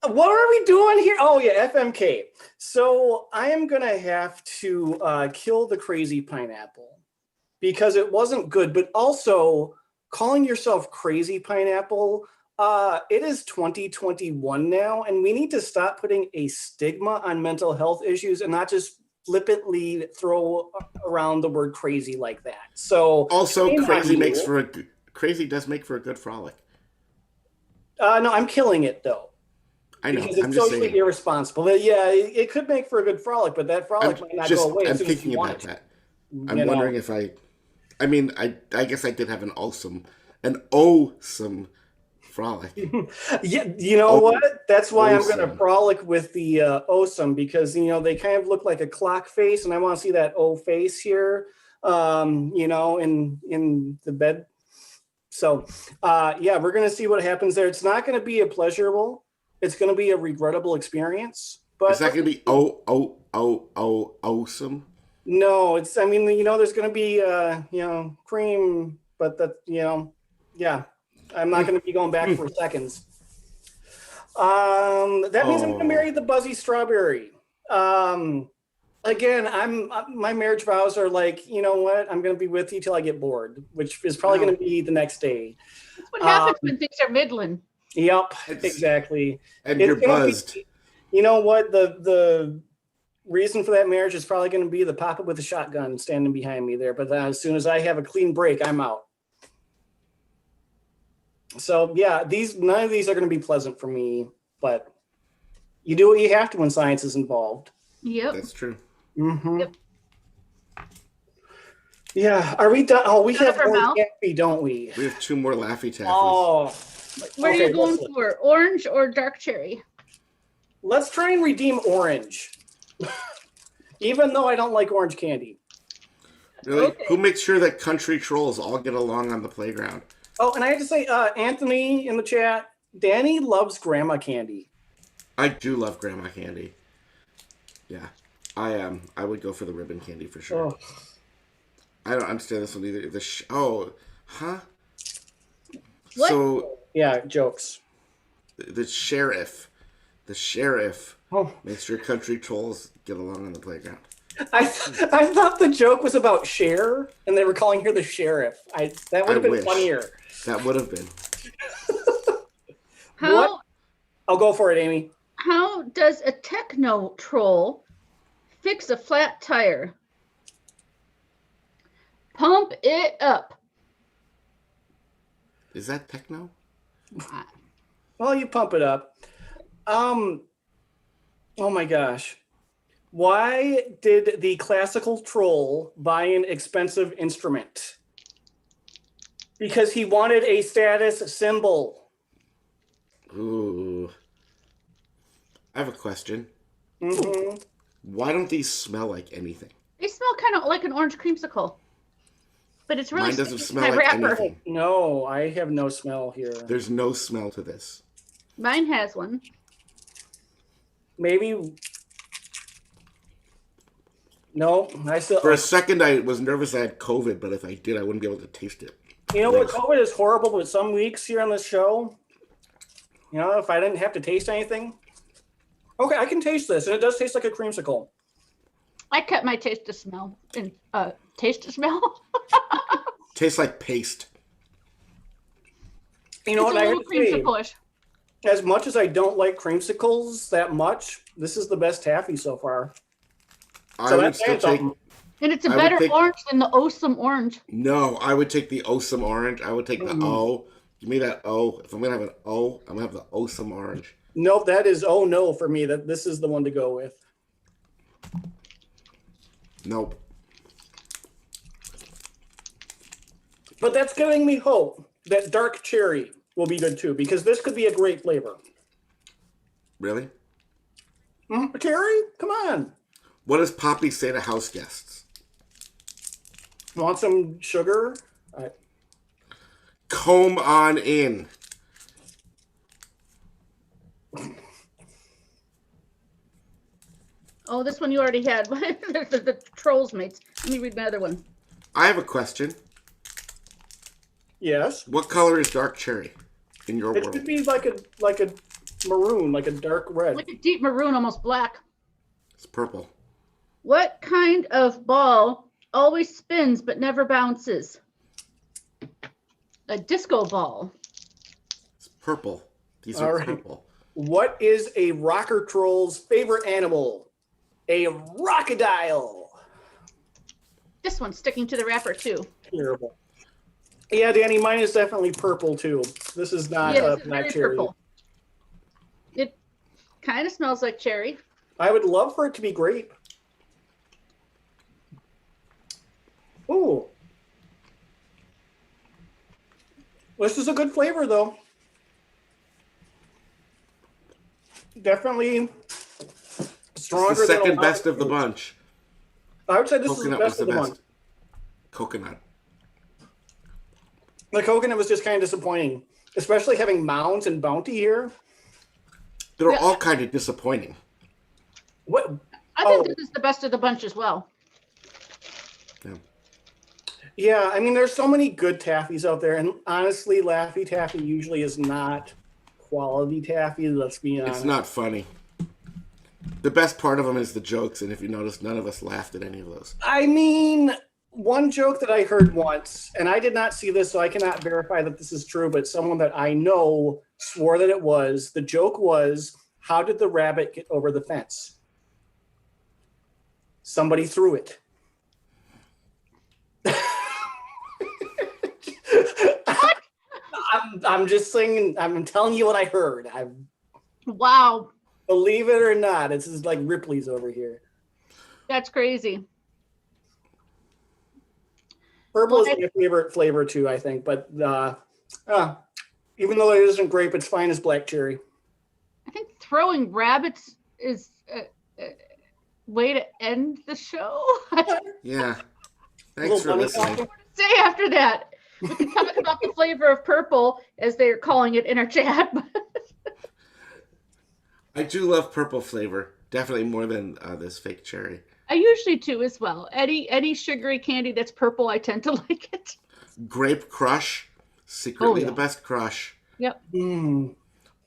What are we doing here? Oh yeah, FMK. So I am gonna have to kill the crazy pineapple because it wasn't good, but also calling yourself crazy pineapple, it is 2021 now, and we need to stop putting a stigma on mental health issues and not just flippantly throw around the word crazy like that. So also crazy does make for a good frolic. No, I'm killing it though. I know. Because it's socially irresponsible. But yeah, it could make for a good frolic, but that frolic might not go away. I'm thinking about that. I'm wondering if I guess I did have an awesome frolic. Yeah, you know what? That's why I'm going to frolic with the awesome, because they kind of look like a clock face, and I want to see that O face here, in the bed. So, yeah, we're going to see what happens there. It's not going to be a pleasurable. It's going to be a regrettable experience. But is that going to be awesome? No, there's going to be cream, but yeah, I'm not going to be going back for seconds. That means I'm going to marry the Buzzy Strawberry. Again, my marriage vows are like, you know what? I'm going to be with you till I get bored, which is probably going to be the next day. That's what happens when things are middling. Yep, exactly. And you're buzzed. You know what? The reason for that marriage is probably going to be the papa with a shotgun standing behind me there. But as soon as I have a clean break, I'm out. So yeah, none of these are going to be pleasant for me. But you do what you have to when science is involved. Yep, that's true. Mm-hmm. Yep. Yeah, are we done? Oh, we have more Taffy, don't we? We have 2 more Laffy Taffies. Oh. Where are you going for? Orange or dark cherry? Let's try and redeem orange. Even though I don't like orange candy. Really? Okay. Who makes sure that country trolls all get along on the playground? Oh, and I have to say, Anthony in the chat, Danny loves grandma candy. I do love grandma candy. Yeah. I would go for the ribbon candy for sure. Oh. I don't understand this one either. Huh? What? So yeah, jokes. The sheriff makes sure country trolls get along on the playground. I thought the joke was about Cher, and they were calling her the sheriff. That would have been funnier. That would have been. What? I'll go for it, Amy. How does a Techno troll fix a flat tire? Pump it up. Is that Techno? Well, you pump it up. Oh my gosh. Why did the classical troll buy an expensive instrument? Because he wanted a status symbol. Ooh. I have a question. Mm-hmm. Why don't these smell like anything? They smell kind of like an orange creamsicle. But it's really mine doesn't smell like anything. No, I have no smell here. There's no smell to this. Mine has one. Maybe. No, I still. For a second, I was nervous I had COVID, but if I did, I wouldn't be able to taste it. You know what? COVID is horrible, but some weeks here on this show, if I didn't have to taste anything. Okay, I can taste this, and it does taste like a creamsicle. I kept my taste to smell. Taste to smell? Tastes like paste. You know what? I have to say, As much as I don't like creamsicles that much, this is the best taffy so far. I would still take. And it's a better orange than the awesome orange. No, I would take the awesome orange. I would take the O. Give me that O. If I'm gonna have an O, I'm gonna have the awesome orange. Nope, that is oh no for me. That this is the one to go with. Nope. But that's giving me hope that dark cherry will be good too, because this could be a great flavor. Really? Cherry? Come on. What does Poppy say to house guests? Want some sugar? Comb on in. Oh, this one you already had. the Trolls mates. Let me read my other one. I have a question. Yes. What color is dark cherry in your world? It should be like a maroon, like a dark red. Like a deep maroon, almost black. It's purple. What kind of ball always spins but never bounces? A disco ball. It's purple. These are purple. What is a rocker troll's favorite animal? A crocodile. This one's sticking to the wrapper too. Terrible. Yeah, Danny, mine is definitely purple too. This is not a black cherry. Purple. It kind of smells like cherry. I would love for it to be grape. Ooh. This is a good flavor, though. Definitely stronger it's the than second best of the bunch. I would say this is the best of the bunch. Coconut. The coconut was just kind of disappointing, especially having Mounds and Bounty here. They're all kind of disappointing. What? I think this is the best of the bunch as well. Yeah, I mean, there's so many good taffies out there, and honestly, Laffy Taffy usually is not quality taffy. Let's be honest. It's not funny. The best part of them is the jokes, and if you notice, none of us laughed at any of those. I mean, one joke that I heard once, and I did not see this, so I cannot verify that this is true, but someone that I know swore that it was. The joke was, how did the rabbit get over the fence? Somebody threw it. I'm just saying, I'm telling you what I heard. Wow. Believe it or not, this is like Ripley's over here. That's crazy. Purple is my favorite flavor too, I think. But even though it isn't grape, it's fine as black cherry. I think throwing rabbits is a way to end the show. Yeah. Thanks for listening. What to say after that? We can talk about the flavor of purple, as they're calling it in our chat. I do love purple flavor. Definitely more than this fake cherry. I usually do as well. Any sugary candy that's purple, I tend to like it. Grape Crush. Secretly the best crush. Yep.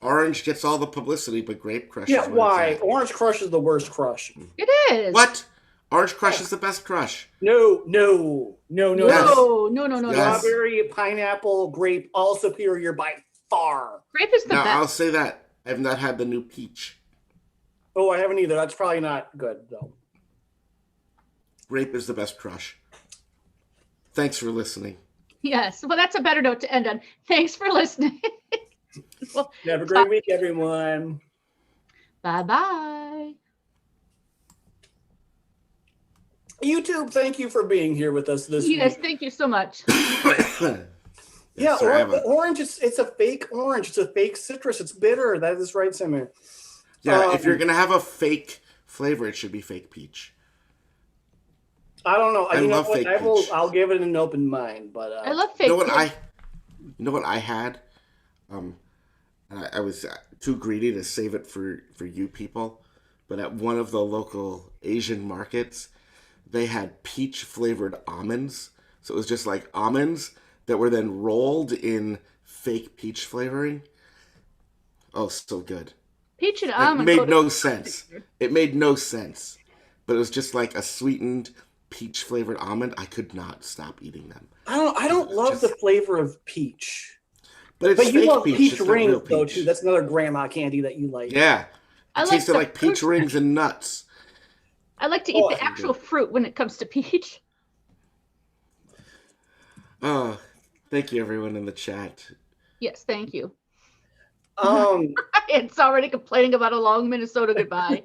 Orange gets all the publicity, but Grape Crush is why? Orange Crush is the worst crush. It is. What? Orange Crush is the best crush. No. Yes. Strawberry, pineapple, grape, all superior by far. Grape is the best. I'll say that. I have not had the new peach. Oh, I haven't either. That's probably not good, though. Grape is the best crush. Thanks for listening. Yes. Well, that's a better note to end on. Thanks for listening. Well, have a great week, everyone. Bye-bye. YouTube, thank you for being here with us this week. Yes, thank you so much. Yeah, orange, it's a fake orange. It's a fake citrus. It's bitter. That is right, Simon. Yeah, if you're going to have a fake flavor, it should be fake peach. I don't know. I love fake peach. I'll give it an open mind, but I love fake peach. You know what I had? And I was too greedy to save it for you people, but at one of the local Asian markets, they had peach-flavored almonds. So it was just like almonds that were then rolled in fake peach flavoring. Oh, so good. Peach and almond. It made no sense. It made no sense. But it was just like a sweetened peach-flavored almond. I could not stop eating them. I don't love the flavor of peach. But it's But you fake love peach. peach It's not real rings, though, peach. too. That's another grandma candy that you like. Yeah. I It like tasted the like peach fruit. rings and nuts. I like to eat the actual fruit when it comes to peach. Oh, thank you, everyone in the chat. Yes, thank you. It's already complaining about a long Minnesota goodbye.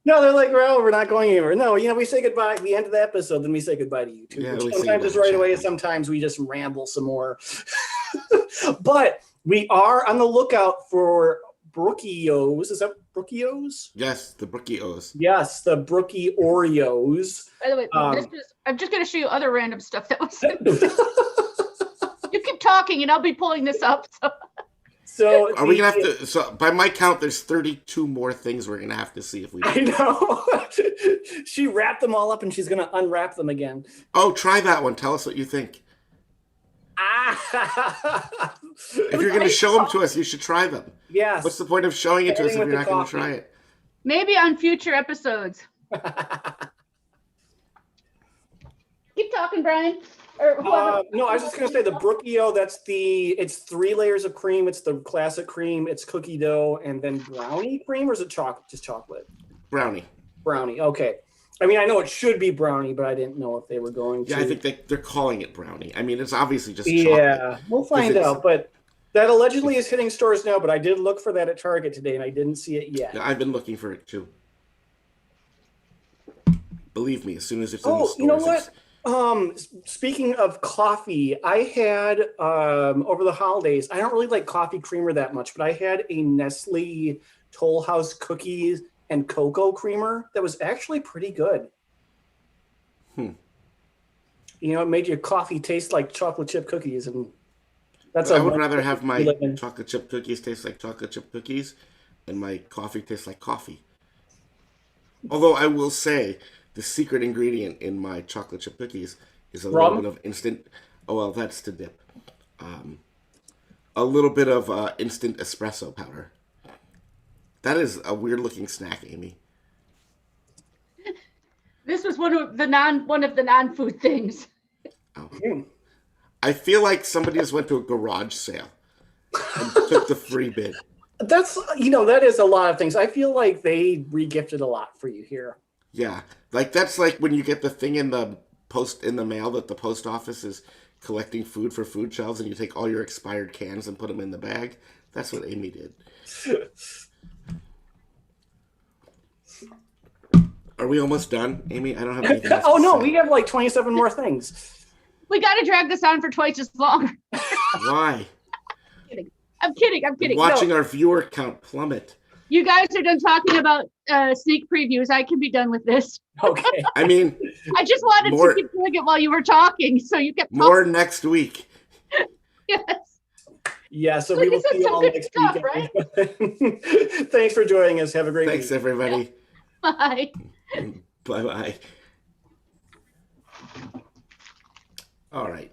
No, they're like, well, we're not going anywhere. No, we say goodbye at the end of the episode, then we say goodbye to you too. Yeah, sometimes it's right away, sometimes we just ramble some more. But we are on the lookout for Brookios. Is that Brookios? Yes, the Brookios. Yes, the Brookie Oreos. By the way, I'm just going to show you other random stuff that was. You keep talking, and I'll be pulling this up. So are we gonna have to? So by my count, there's 32 more things we're gonna have to see if we. I know. She wrapped them all up, and she's gonna unwrap them again. Oh, try that one. Tell us what you think. If you're gonna show them to us, you should try them. Yes. What's the point of showing it to us if you're not gonna try it? Maybe on future episodes. Keep talking, Brian. No, I was just gonna say the Brookio. It's 3 layers of cream. It's the classic cream. It's cookie dough and then brownie cream, or is it just chocolate? Brownie. Brownie. Okay. I mean, I know it should be brownie, but I didn't know if they were going to. Yeah, I think they're calling it brownie. I mean, it's obviously just chocolate. Yeah, we'll find out. But that allegedly is hitting stores now. But I did look for that at Target today, and I didn't see it yet. Yeah, I've been looking for it too. Believe me, as soon as it's in the stores. You know what? Speaking of coffee, I had over the holidays, I don't really like coffee creamer that much, but I had a Nestle Toll House cookies and cocoa creamer that was actually pretty good. You know, it made your coffee taste like chocolate chip cookies, and I would rather have my chocolate chip cookies taste like chocolate chip cookies and my coffee taste like coffee. Although I will say, the secret ingredient in my chocolate chip cookies is a little bit of instant. Oh well, that's to dip. A little bit of instant espresso powder. That is a weird looking snack, Amy. This was one of the non-food things. Oh. I feel like somebody just went to a garage sale and took the free bid. That is a lot of things. I feel like they re-gifted a lot for you here. Yeah, like that's like when you get the thing in the mail that the post office is collecting food for food shelves, and you take all your expired cans and put them in the bag. That's what Amy did. Are we almost done, Amy? I don't have anything else. Oh no, we have like 27 more things. We got to drag this on for twice as long. Why? I'm kidding. I'm watching our viewer count plummet. You guys are done talking about sneak previews. I can be done with this. Okay. I mean, I just wanted to keep doing it while you were talking, so you kept talking. More next week. Yes. Yeah, so we will see you all next week. Right? Thanks for joining us. Have a great week. Thanks, everybody. Bye. Bye-bye. All right.